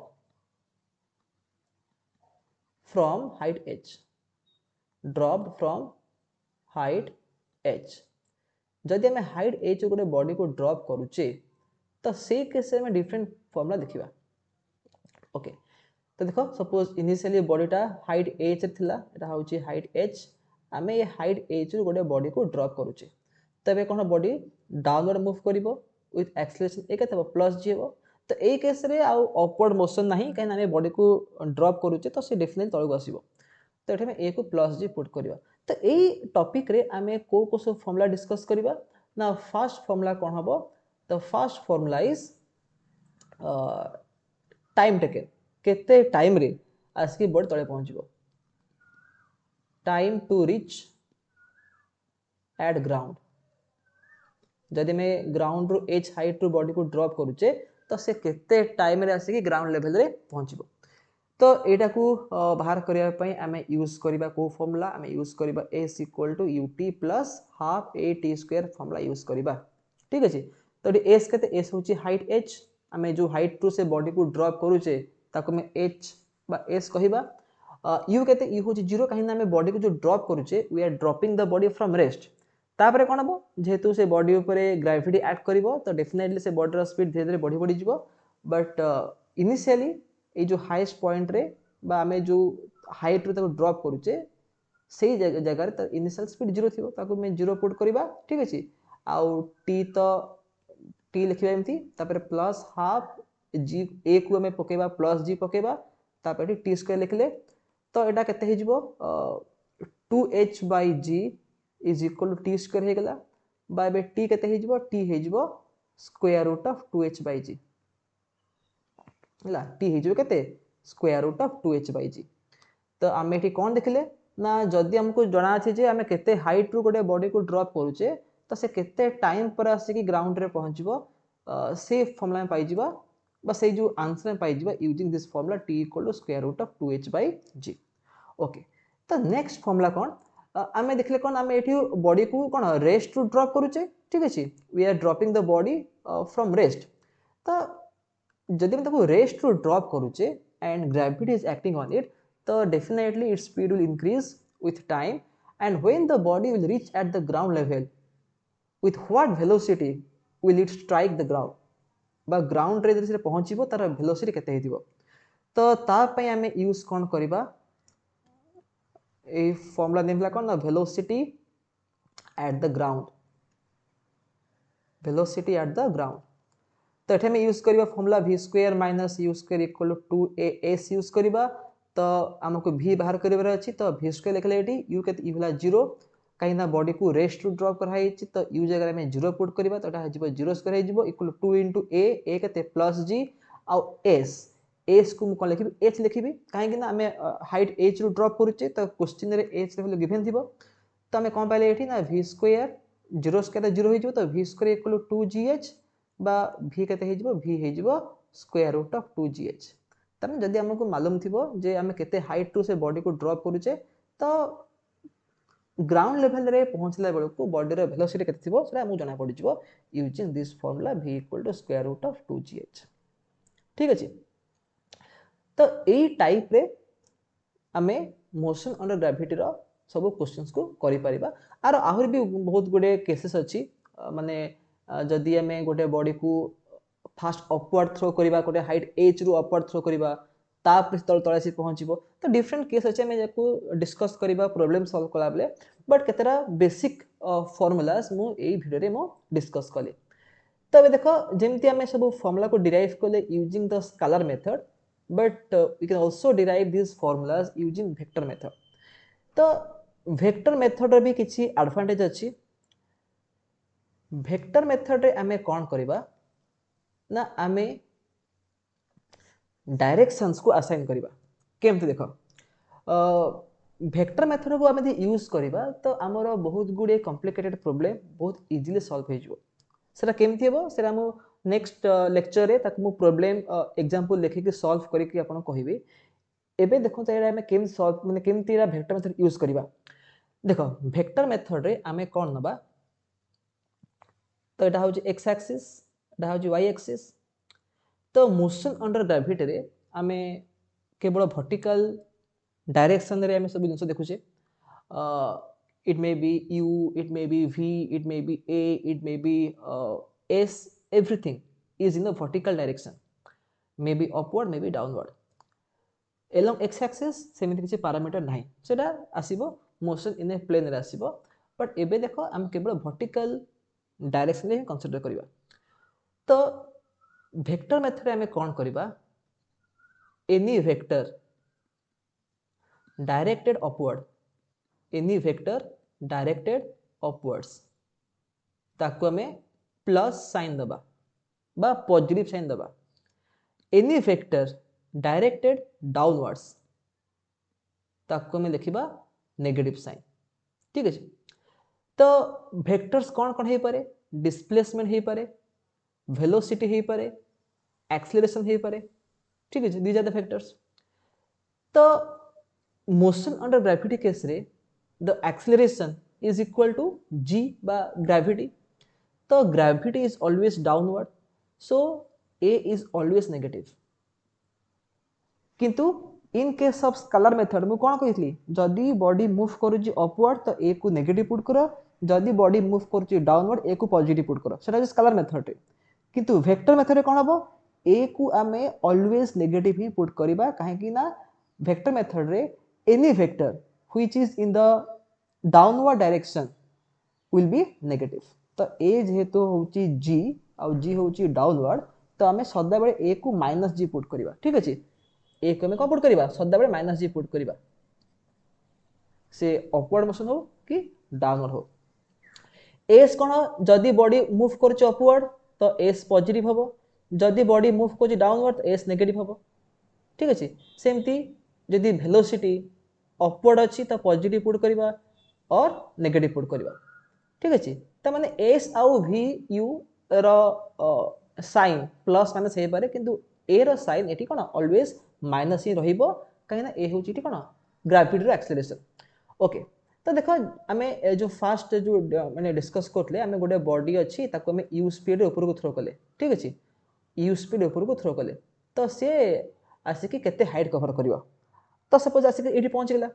from height h dropped from height h जदि हमें हाइट h गोटे बॉडी को ड्रॉप करूचे तो से केस में डिफरेंट फॉर्मूला देखिबा ओके तो देखो सपोज इनिशियली बॉडीटा हाइट h थिला एटा होची हाइट h आमे ये हाइट h रु गोटे बॉडी को ड्रॉप करूचे तबे कोन बॉडी डाउनवर्ड मूव करिवो विथ एक्सेलरेशन ए केते प्लस g हेबो तो ए केस रे आ अपवर्ड मोशन नाही काहे ना बॉडी को ड्रॉप करूचे तो से डेफिनेटली तळको आसीबो तो एठे में ए को प्लस g पुट करबा तो ए टॉपिक रे आमे को सब फार्मूला डिस्कस करबा ना फर्स्ट फार्मूला कोन हबो the first formula is time taken केते टाइम रे आसकी बॉडी तळे पहुंचबो time to reach at ground जदि में ग्राउंड रो h हाइट रो बॉडी को ड्रॉप करूचे तो से केते टाइम रे आसी कि ग्राउंड लेवल रे पहुंचबो तो एटा को बाहर करिया पई हमें यूज करबा को फार्मूला हमें यूज करबा s = ut + half at² formula use करबा ठीक अछि तो s केते s होची हाइट h हमें जो हाइट टू से बॉडी को ड्रॉप करूचे ताको में h बा s कहिबा u केते u होची 0 काहे ना हमें बॉडी को जो ड्रॉप करूचे we are dropping the body from rest तापरे कोन हबो जेहेतु से बॉडी ऊपर ग्रेविटी एक्ट करिवो तो डेफिनेटली से बॉडी रो स्पीड धीरे धीरे बढ़ी बढ़ी जिवो बट इनिशियली ए जो हाईएस्ट पॉइंट रे बा हमें जो हाइट रे ताको ड्रॉप करूचे सेही जगह रे त इनिशियल स्पीड 0 थिबो ताको मैं 0 पुट करबा ठीक अछि आउ t तो t लिखिबा एमती तापर प्लस हाफ g a को हमें पकेबा प्लस g पकेबा तापर t² लिखले तो एटा केते हे जिवो 2h/g is equal to t² हे गेला बाय बे t केते हे जिवो t हे जिवो स्क्वायर रूट ऑफ 2h/g हला t हे जिवो केते स्क्वायर रूट ऑफ 2h/g तो आमे एठी कोन देखले ना जदी हमको जणा अछि जे हमें केते हाइट रू गोटे बॉडी को ड्रॉप करूचे तो से केते टाइम पर आसी कि ग्राउंड रे पहुंचबो से फार्मूला में पाई जिबा बस ए जो आंसर में पाई जिबा using this formula t = square root of 2h/g okay तो नेक्स्ट फार्मूला कोन आमे देखले कोन आमे एठी बॉडी को कोन रेस्ट टू ड्रॉप करूचे ठीक अछि we are dropping the body from rest तो जदि हम ताको रेस्ट टू ड्रॉप करूचे and gravity is acting on it तो definitely its speed will increase with time and when the body will reach at the ground level with what velocity will it strike the ground बा ground रे जदि पहुंचीबो तार velocity केते हेतिबो तो ता पय हमें यूज कोन करबा ए फार्मूला नेमला कोन ना velocity at the ground velocity at the ground तो एठे में यूज करबा formula v² - u² = 2as use करबा तो हमको v बाहर करबार अछि तो v² लिखले एठी u के ई होला 0 काई ना बॉडी को रेस्ट टू ड्रॉप कर हाई तो u जगह में 0 पुट करबा तो एटा जिवो 0² हे जिवो इक्वल 2 * a a केते प्लस g आउ एस को कौन लिखी एच लिखी कहीं आम हाइट एच रु ड्रप करुचे तो क्वेश्चन रे एच लेवल गिवन थी तो आम कौन पाइले ना भि स्क्वायर जीरो स्क्वायर जीरो हो तो v square equal to g h बा भि के भि हो स्क्वायर रूट ऑफ 2gh तमें जदि आमको मालूम थी जे आम केते हाइट टू से बॉडी को ड्रॉप करुचे तो ग्राउंड लेवल रे पहुंचला बेलू को बॉडी रो वेलोसिटी केते थिबो सेटा हमहु जाना पड़ जिवो using this formula v equal to square root of 2gh ठीक अछि तो एई टाइप रे आमे मोशन अंडर ग्रेविटी रो सब क्वेश्चंस को करि परिबा आर आहुर भी बहुत गुडे केसेस अछि माने जदि आमे गोटे बॉडी को फास्ट अपवर्ड थ्रो करिबा गोटे हाइट h रु अपवर्ड थ्रो करिबा तापर तल तळे से पहुंचबो तो डिफरेंट केस अछि आमे जाको डिस्कस करिबा प्रॉब्लम सॉल्व कला बेले बट केतरा बेसिक फार्मूलास मु एई वीडियो रे मु डिस्कस कली तो अबे देखो जेमति आमे सब फार्मूला को डिराइव कले using the scalar method but we can also derive these formulas using vector method तो vector method रे भी किछि एडवांटेज अछि vector method रे आमे कोन करबा ना आमे डायरेक्शंस को असाइन करबा केमति देखो वेक्टर मेथड को आमे यूज करबा तो हमरो बहुत गुडे कॉम्प्लिकेटेड प्रॉब्लम बहुत इजीली सॉल्व हो जिवो सेटा केमति हेबो सेटा हम नेक्स्ट लेक्चर रे तक मु प्रॉब्लम एग्जांपल लेखि के सॉल्व करि के आपन कहिबे एबे देखो त एरा हमें केमति सॉल्व माने केमति एरा वेक्टर मेथड यूज करबा देखो वेक्टर मेथड रे आमे कोन नबा तो एटा होची x एक्सिस एटा होची y एक्सिस तो मोशन अंडर ग्रेविटी रे आमे केवल वर्टिकल डायरेक्शन रे आमे सब जिंस देखुचे it may be u it may be v it may be a it may be s everything is in the vertical direction maybe upward maybe downward along x axis सेमिति किछि parameter नाही सेटा आसीबो motion in A plane रे आसीबो but एबे देखो हम केवल vertical direction रे consider करिबा तो वेक्टर मेथड हमें कोन करिबा any vector directed upward any vector directed upwards ताको हमें प्लस साइन दबा बा पॉजिटिव साइन दबा एनी वेक्टर डायरेक्टेड डाउनवर्ड्स ताको हमें लिखिबा नेगेटिव साइन ठीक है तो वेक्टर्स कौन कौन हे पारे डिस्प्लेसमेंट हे पारे वेलोसिटी हे पारे एक्सेलरेशन हे पारे ठीक है दीज आर द वेक्टर्स तो मोशन अंडर ग्रेविटी केस रे the acceleration is equal to g by gravity so gravity is always downward so a is always negative किंतु in case of scalar method मु कोन कहितली जदी body move करूची upward तो a को negative put करो जदी body move करूची downward a को पॉजिटिव पुट करो सेटा स्केलर मेथड रे किंतु वेक्टर मेथड रे कोन हबो a को हमें ऑलवेज नेगेटिव ही पुट करबा काहे कि ना वेक्टर मेथड रे any vector which is in the downward direction will be negative तो a जेहेतु होची g और g होची डाउनवर्ड तो हमें सदा बेले a को -g पुट करबा ठीक अछि a को हमें को पुट करबा सदा बेले -g पुट करबा से अपवर्ड मोशन हो कि डाउनवर्ड हो s कोन जदी बॉडी मूव करछ अपवर्ड तो s पॉजिटिव हबो जदी बॉडी मूव करछ डाउनवर्ड तो s नेगेटिव हबो ठीक अछि सेमती जदी वेलोसिटी अपवर्ड अछि तो पॉजिटिव पुट करबा और नेगेटिव पुट करबा ठीक अछि त माने s आउ v u रो साइन प्लस माइनस हे पारे किंतु a रो साइन एठी कोन ऑलवेज माइनस ही रहिबो काहेना a होची एठी कोन ग्रेविटी रो एक्सेलरेशन ओके तो देखो हमें जो फास्ट जो माने डिस्कस करले हमें गोटे बॉडी अछि ताको हमें u स्पीड ऊपर को थ्रो करले ठीक अछि u स्पीड ऊपर को थ्रो करले तो से आसी कि केते हाइट कवर करबो तो सपोज आसी कि एठी पहुंच गेला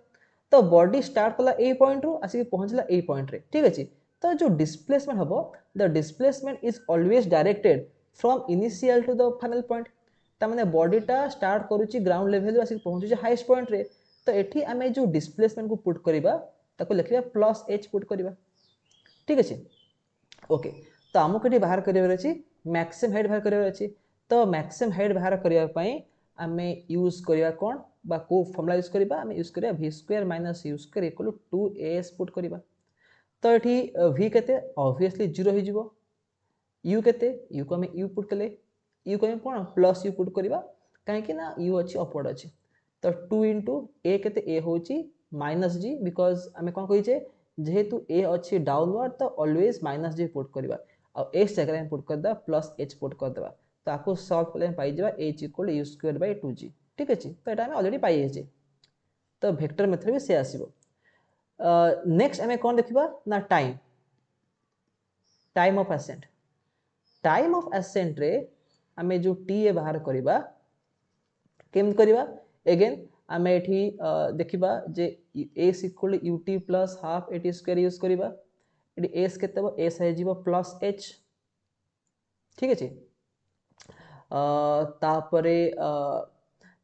तो बॉडी स्टार्ट कला ए पॉइंट रु आसी पहुंचला ए पॉइंट रे ठीक अछि तो जो डिस्प्लेसमेंट हबो the displacement is always directed from initial to the final point त माने बॉडीटा स्टार्ट करूची ग्राउंड लेवल आसी पहुंचुची हाईएस्ट पॉइंट रे तो एठी हमें जो डिस्प्लेसमेंट को पुट करबा ताको लिखिबा प्लस h पुट करबा ठीक अछि ओके तो हमको एठी बाहर करबार अछि मैक्सिमम हाइट बाहर करबार अछि तो मैक्सिमम हाइट बाहर करबा पई हमें यूज करबा कोन बा को फॉर्मूला यूज करबा हमें यूज करबा v square minus u square equal to 2as put करबा तो एठी v केते ऑब्वियसली 0 हो जिवो u केते u को हमें u पुट कले यू को कौन प्लस यू पुट करवा कहीं ना यू अच्छी अपवर्ड अच्छी तो 2 इंटू ए के ए होची माइनस जी बिकज आम कौन कहीचे जेहेतु ए अच्छी डाउनवर्ड तो ऑलवेज माइनस जी पुट करवा आ एच जगह पुट करदे प्लस एच पुट करदे तो आपको सॉल्व कले पाई h equal u square by 2g ठीक अच्छे तो यहाँ आम अलरेडी पाई तो वेक्टर मेथड भी से आसो नेक्स्ट आम कौन देखा ना time time of accent time of accent रे आम जो टी ए बाहर करवा केम करवा एगेन आम एठी देखिबा जे S equal U T plus half a t square use करवा एटी एस केते हो एस है जीवो प्लस एच ठीक अच्छे तापरे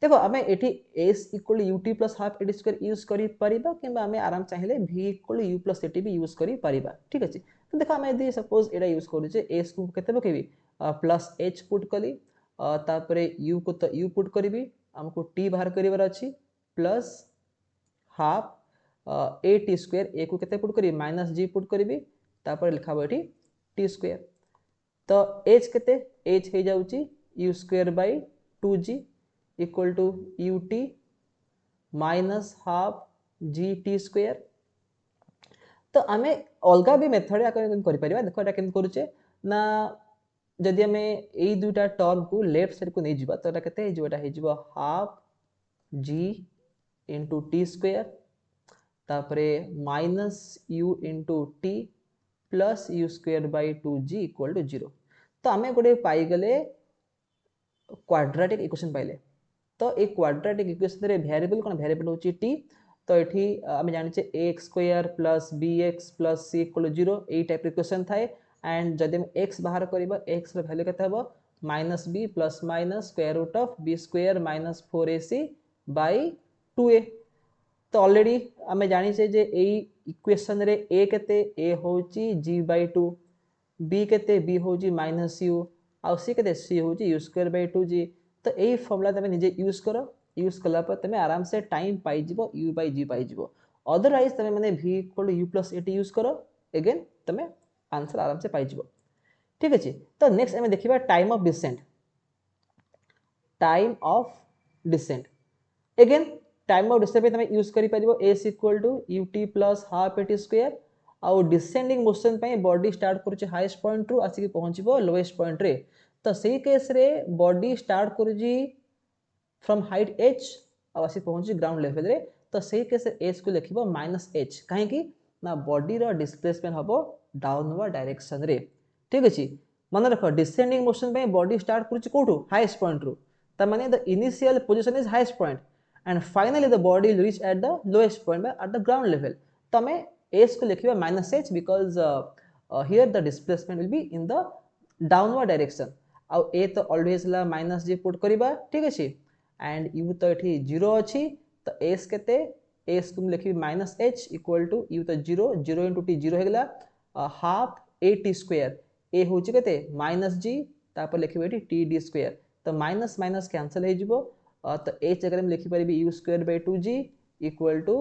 देखो आम eighty S equal U T plus half a t square use करि परिबा किंबा आम आराम चाहिए v equal you plus A T भी यूज करि परिबा ठीक अच्छे तो देखो आम यदि सपोज एटा यूज करूचे एस को केते पकेबी प्लस एच पुट कली तापरे यू को तो यू पुट करी आमको टी बाहर करार अच्छी plus half a t square a को केते पुट करी माइनस जी पुट करी तापर लिखा ये टी स्क्वायर तो एच केते एच हो जाउची u square by 2g equal to u t minus half g t square तो आम अलग भी मेथड कर देखो ये केम करुचे ना जदि आम यही दुईटा टर्म को लेफ्ट साइड को नहीं जावा तो ये half g into t square तापरे minus u into t plus u square by 2g equal to 0 तो आम गोटे पाईगले क्वाड्रेटिक इक्वेशन पाइले तो ये क्वाड्रेटिक इक्वेशन रे वेरिएबल कौन वेरिएबल होची टी तो ये आम जाने x square plus b x plus c equal 0 यही टाइप इक्वेशन थाए एंड जदि एक्स बाहर करबा एक्स रो वैल्यू केते हबो minus b plus minus square root of b square minus 4ac by 2a तो ऑलरेडी आम जानी जे यही इक्वेशन रे ए केते ए होची g बाय 2 बी केते बी होची माइनस यू आ सी केते सी होची यू स्क्वायर बाय 2g तो यही फॉर्मूला तमे निजे यूज करो यूज कला पर तमे आराम से टाइम पाई जिवो u बाय g पाई जिवो अदरवाइज तमे माने v इक्वल u प्लस a यूज करो अगेन तमे आंसर आराम से पाई जिवो ठीक अछि तो नेक्स्ट हमें देखिबा time of descent again time of descent पे तमे यूज करि परिबो s equal to ut plus half at square आउ डिसेंडिंग मोशन पे बॉडी स्टार्ट करूचे हाईएस्ट पॉइंट रु आसी पहुंचबो लोएस्ट पॉइंट रे तो सही केस रे बॉडी स्टार्ट करूजी फ्रॉम हाइट h आ आसी पहुंची ग्राउंड लेवल रे तो सही केस रे h को लिखिबो -h काहे कि ना बॉडी रो डिस्प्लेसमेंट हबो डाउनवर्ड डायरेक्शन रे ठीक अछि मन रख डिसेंडिंग मोशन पे बॉडी स्टार्ट करूची कोठो हाईएस्ट पॉइंट रु त माने the initial position is highest point and finally the body will reach at the lowest point at the ground level तो हमें s को लिखिबा -h because here the displacement will be in the downward direction आ a तो always ला -g put करबा ठीक अछि एंड u तो एठी 0 अछि तो s केते s को लिखि -h इक्वल टू u तो 0 0 into t 0 हेगला half a t square a होची केते -g तापर लिखिबे एठी t d स्क्वायर तो माइनस माइनस कैंसिल हे जिवो तो h जगह में लिखि परिबी u square by 2g equal to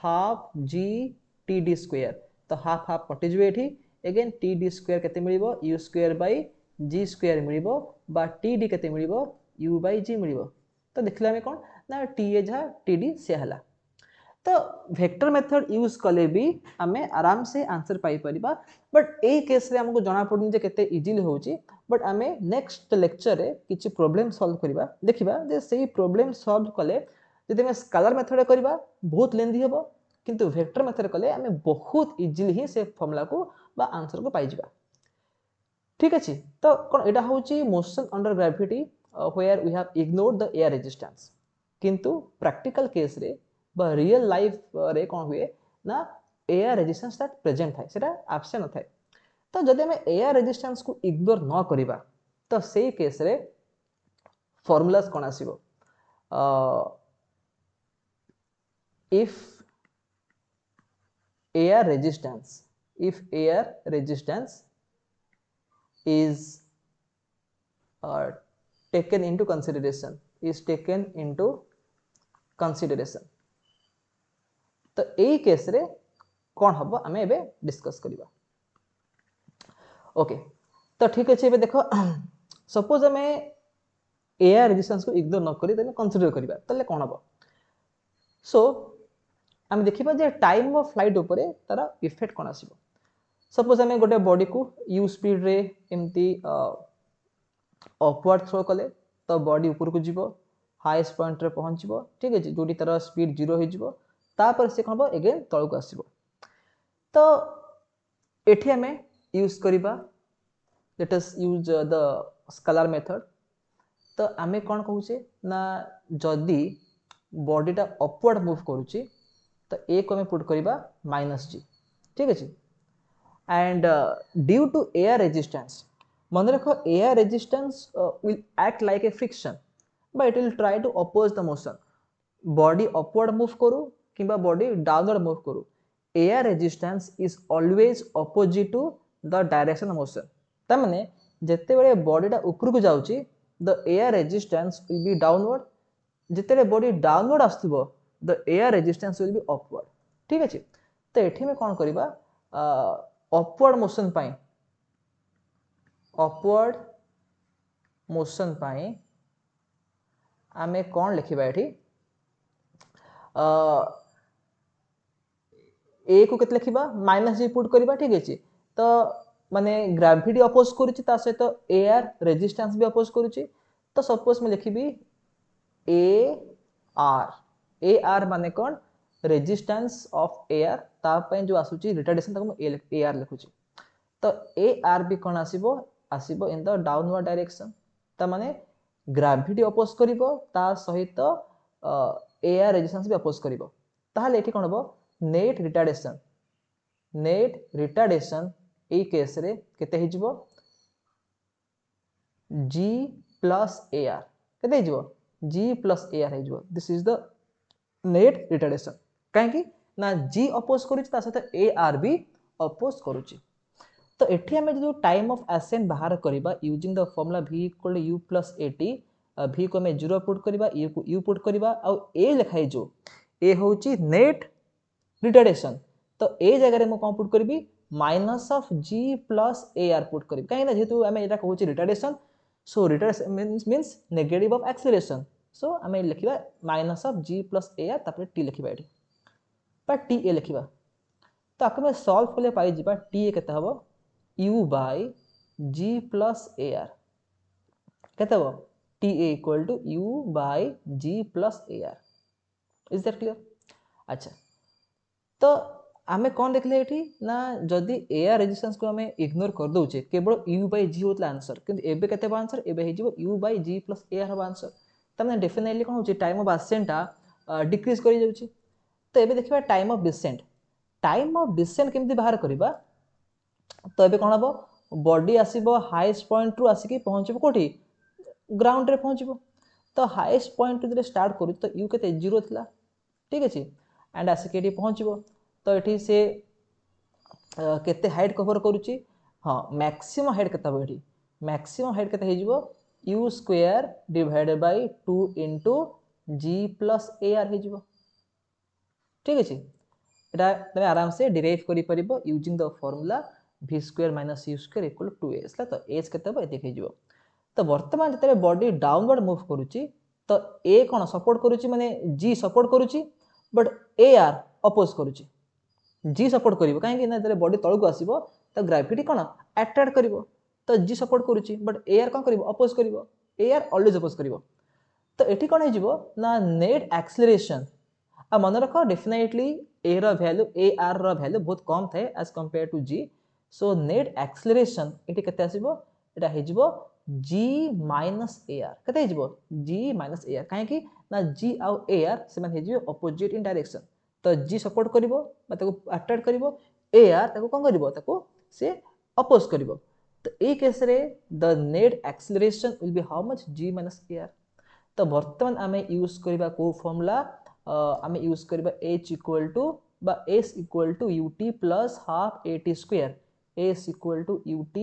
half g t d square तो हाफ हाफ कटि जिवो एठी अगेन t d स्क्वायर केते मिलिबो u square by g square मिलिबो बा t d केते मिलिबो u बाय g मिलिबो तो देखला में कोन ना t ए जा t d से हला तो वेक्टर मेथड यूज कले भी आमे आराम से आंसर पाई परिबा बट ए केस रे हमको जाना पड़नी जे केते इजीली होची बट आमे नेक्स्ट लेक्चर रे किछि प्रॉब्लम सॉल्व करिबा देखिबा जे सेही प्रॉब्लम सॉल्व कले जदि हम स्केलर मेथड करिबा बहुत लेंथी हेबो किंतु वेक्टर मेथड कले आमे बहुत इजीली ही से फार्मूला को बा आंसर को पाई जिबा ठीक अछि तो कोन एटा होची motion under gravity where we have ignored the air resistance किंतु प्रैक्टिकल केस रे बा रियल लाइफ रे कोन हुए ना एयर रेजिस्टेंस दैट प्रेजेंट थाए सेटा एब्सेंट थाए तो जदि हम एयर रेजिस्टेंस को इग्नोर न करिबा तो सेही केस रे फार्मूलास कोन आसीबो if air resistance is taken into consideration तो यही केस रे कौन हम आम ए डिस्कस करवा ओके तो ठीक अच्छे देखो सपोज आम एआर रेजिस्टेंस को इग्नोर न करी कंसीडर करबा तले कोन हबो सो आम देखिबा जे टाइम ऑफ फ्लाइट ऊपर तार इफेक्ट कोन आसीबो सपोज आम गोटे बॉडी को यू स्पीड रे एमती अपवर्ड थ्रो कले तो बॉडी ऊपर को जीवो हाईएस्ट पॉइंट रे पहुंचबो ठीक अछि जोटी तार स्पीड 0 हो जीवो तापर से कोन हबो अगेन तळ को आसीबो तो एठी आम यूज करबा late us use the scalar method तो आम कौन कहूचे ना जदि बॉडीटा अपवर्ड मूव करुच्ची तो ए को आम पुट करबा -g ठीक अछि and due to air resistance मन रख air resistance will act like a friction but it will try to oppose the motion body upward move करू किंबा बॉडी डाउनवर्ड मूव करू air resistance is always opposite to the direction of motion ता माने जत्ते बेले बॉडीटा ऊपर को जाउची the air resistance will be downward जत्ते बेले बॉडी डाउनवर्ड आस्तबो the air resistance will be upward ठीक अछि तो एठी में कोन करबा अपवर्ड मोशन पाई आमे कौन लिखिबा एठी ए को केते लिखिबा -g पुट करबा ठीक अछि तो माने ग्रेविटी अपोज करूची ता सहित एयर रेजिस्टेंस भी अपोज करूची तो सपोज मैं लिखिबी ए आर माने कौन रेजिस्टेंस ऑफ एयर ता पय जो आसुची रिटार्डेशन तक ए आर लिखुची तो ए आर भी कौन आसीबो इन द डाउनवर्ड डायरेक्शन ता माने ग्रेविटी अपोज करिवो ता सहित एयर रेजिस्टेंस भी अपोज करिवो ताहाले एठी कोन हबो नेट रिटार्डेशन ए केस रे केते हिजबो g प्लस ar केते हिजबो g प्लस ar हिजबो this is the net retardation काहे कि ना g अपोज करूची ता साथ ar भी अपोज करूची तो एठी हमें जो टाइम ऑफ एसेंट बाहर करबा using the formula v equal to u plus at v को हमें 0 पुट करबा u को u पुट करबा आ a लिखाई जो a होची नेट रिटार्डेशन तो ए जगह रे मो कोन पुट करबी minus of g plus ar put करबी काहे ना जेतु हमें एटा कहूची retardation so retardation means negative of acceleration so हमें लिखिबा minus of g plus ar तापर t लिखिबा एठी पर t a लिखिबा तो आके में सॉल्व करले पाई जिबा t a केते हबो u bye g plus ar केते हबो t a equal to u bye g plus ar is that clear अच्छा तो आमे कौन देखले एठी ना जदी एयर रेजिस्टेंस को हमें इग्नोर कर दोचे केवल u बाय g होतला आंसर किंतु एबे केते बा आंसर एबे हे जिवो u bye g plus ar हबा आंसर तने डेफिनेटली कोन होची टाइम ऑफ असेंटा डिक्रीज करी जाउची तो एबे देखिबा टाइम ऑफ डिसेंट केमती बाहर करबा तो एबे कोन हबो बॉडी आसीबो हाईएस्ट पॉइंट रु आसी की पहुंचबो कोठी ग्राउंड रे पहुंचबो तो हाईएस्ट पॉइंट रे स्टार्ट करू तो u केते 0 थिला ठीक अछि एंड आसी के पहुंचबो तो एठी से केते हाइट कवर करूची हां मैक्सिमम हाइट केते हो एठी मैक्सिमम हाइट केते हे जिवो u square divided by 2 into g plus ar हे जिवो ठीक अछि एटा तमे आराम से डिराइव करि परिबो using the formula v square minus u square equal to 2a तो h केते हो एते हे जिवो तो वर्तमान जते बॉडी डाउनवर्ड मूव करूची तो a कोन सपोर्ट करूची माने g सपोर्ट करूची बट ar अपोज करूची g सपोर्ट करिवो काहे कि ना जते बॉडी तळ को आसीबो तो ग्रेविटी कोन अट्रैक्ट करिवो तो g सपोर्ट करूची बट ar कोन करिवो अपोज करिवो ar ऑलवेज अपोज करिवो तो एठी कोन हे जिवो ना नेट एक्सेलरेशन आ मन रखो डेफिनेटली a रो वैल्यू ar रो वैल्यू बहुत कम थाए as compare to g so net acceleration एठी केते आसीबो एटा हे जिवो g माइनस ar केते हे जिवो g माइनस ar काहे कि ना g आ ar से मान हे जिवो अपोजिट इन डायरेक्शन तो g सपोर्ट करिवो बा ताको अट्रैक्ट करिवो ar ताको कोन करिवो ताको से अपोज करिवो तो ए केस रे the net acceleration will be how much g minus ar तो वर्तमान आमे यूज करबा को फार्मूला आमे यूज करबा h इक्वल टू बा s equal to ut plus half at square s equal to ut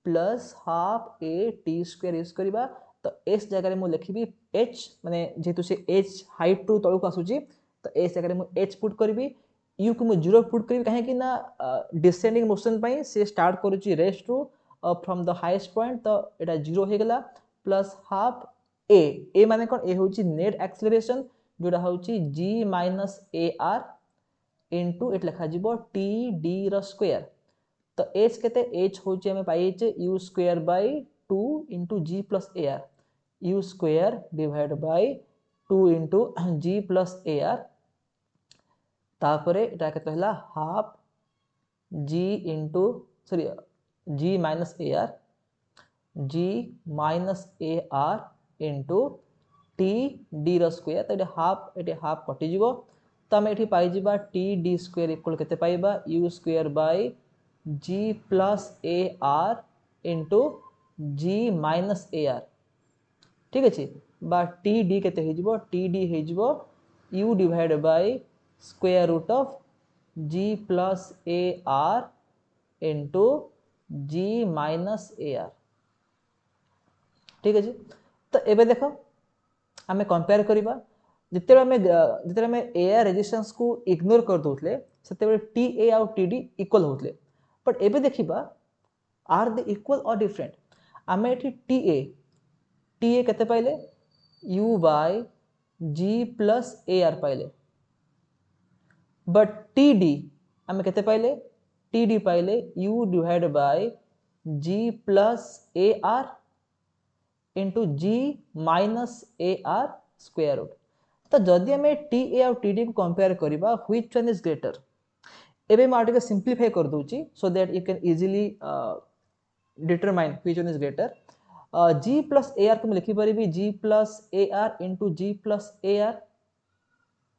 plus half at square use करबा तो s जगह रे मु लिखिबी h माने जेतु से h हाइट टू तळु को आसुची तो s जगह रे मु h पुट करबी u को मु 0 पुट करबी काहे कि ना डिसेंडिंग मोशन पई से स्टार्ट करूची rest to from the highest point तो एटा 0 हो गला प्लस हाफ ए माने कोन ए होची नेट एक्सेलरेशन जोड़ा होची g माइनस AR इनटू एट लिखा जिवो TD रो स्क्वायर तो h केते h होची हमें पाई जे u square by 2 into g plus AR u square divide by 2 into g plus AR तापरे एटा केते हला half g into sorry g minus AR g minus AR into TD रो स्क्वायर तो एटे हाफ कटि जिवो तो हम एठी पाई जिबा TD स्क्वायर इक्वल केते पाइबा u square by g plus AR into g minus AR ठीक अछि बा TD केते हे जिवो TD हे जिवो u divide by square root of g plus AR into g minus AR ठीक अछि तो एबे देखो आमे कंपेयर करिबा जिते में एआर रेजिस्टेंस को इग्नोर कर दोतले सेते TA और TD इक्वल होतले बट एबे देखिबा are they equal or different आमे एठी TA केते पाइले u bye g plus AR पाइले बट TD आमे केते पाइले TD पाइले u divide by g plus AR into g minus AR square root तो जदि हमें TA और TD को कंपेयर करिबा व्हिच वन इज ग्रेटर एबे मैं आर्टिकल सिंपलीफाई कर दूची so that you can easily determine which one is greater g plus AR को मैं लिखि परिबी g plus AR into g plus AR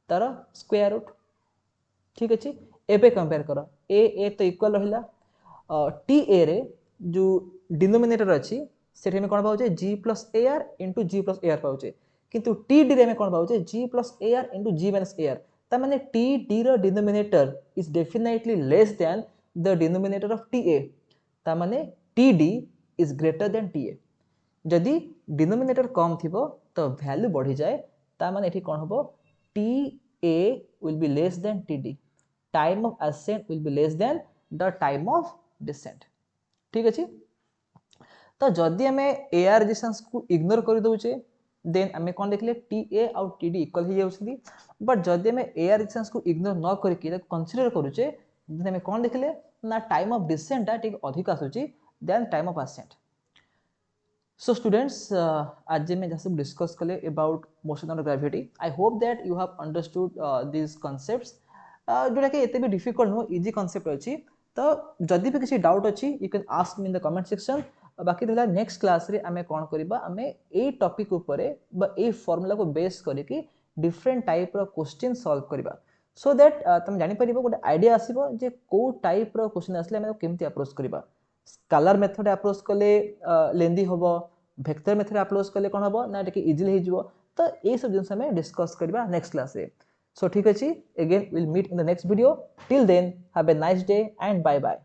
तार स्क्वायर रूट ठीक अछि एबे कंपेयर करो a तो इक्वल रहिला TA रे जो डिनोमिनेटर अछि सेठी में कोन पाउचे g plus AR into g plus AR पाउचे किंतु TD रे में कोन पाउचे g plus AR into g minus AR ता माने TD रो denominator is definitely less than the denominator of TA ता माने TD is greater than TA जदि डिनोमिनेटर कम थिबो तो वैल्यू बढ़ी जाए ता माने एठी कोन हबो TA will be less than TD time of ascent will be less than the time of descent ठीक अछि तो जदि हमें AR रेजिस्टेंस को इग्नोर कर दोचे देन हमें कोन देखले TA और TD इक्वल हो जाउछथि बट जदि हमें AR रेजिस्टेंस को इग्नोर न करके कंसीडर करूचे देन हमें कोन देखले ना टाइम ऑफ डिसेंट ठीक अधिक आसुची than time of ascent so students आज मैं जैसे डिस्कस कले about motion of gravity I hope that you have understood this concepts जोटा कि एते भी डिफिकल्ट नो इजी कांसेप्ट अछि तो जदि भी किसी डाउट अछि you can ask me in the comment section बाकी रहला नेक्स्ट क्लास रे हमें कोन करिबा हमें ए टॉपिक ऊपर बा ए फार्मूला को बेस करिकि डिफरेंट टाइप रो क्वेश्चन सॉल्व करिबा सो दैट तुम जानि परिबो गोटे आईडिया आसीबो जे को टाइप रो क्वेश्चन आसले हमें केमति अप्रोच करिबा स्केलर मेथड अप्रोच कले लेंदी होबो वेक्टर मेथड अप्रोच कले कोन होबो ना एके इजीली हे जिवो तो ए सब जिंस हमें डिस्कस करिबा नेक्स्ट क्लास रे सो ठीक अछि again will meet in the next video till then have a nice day and bye bye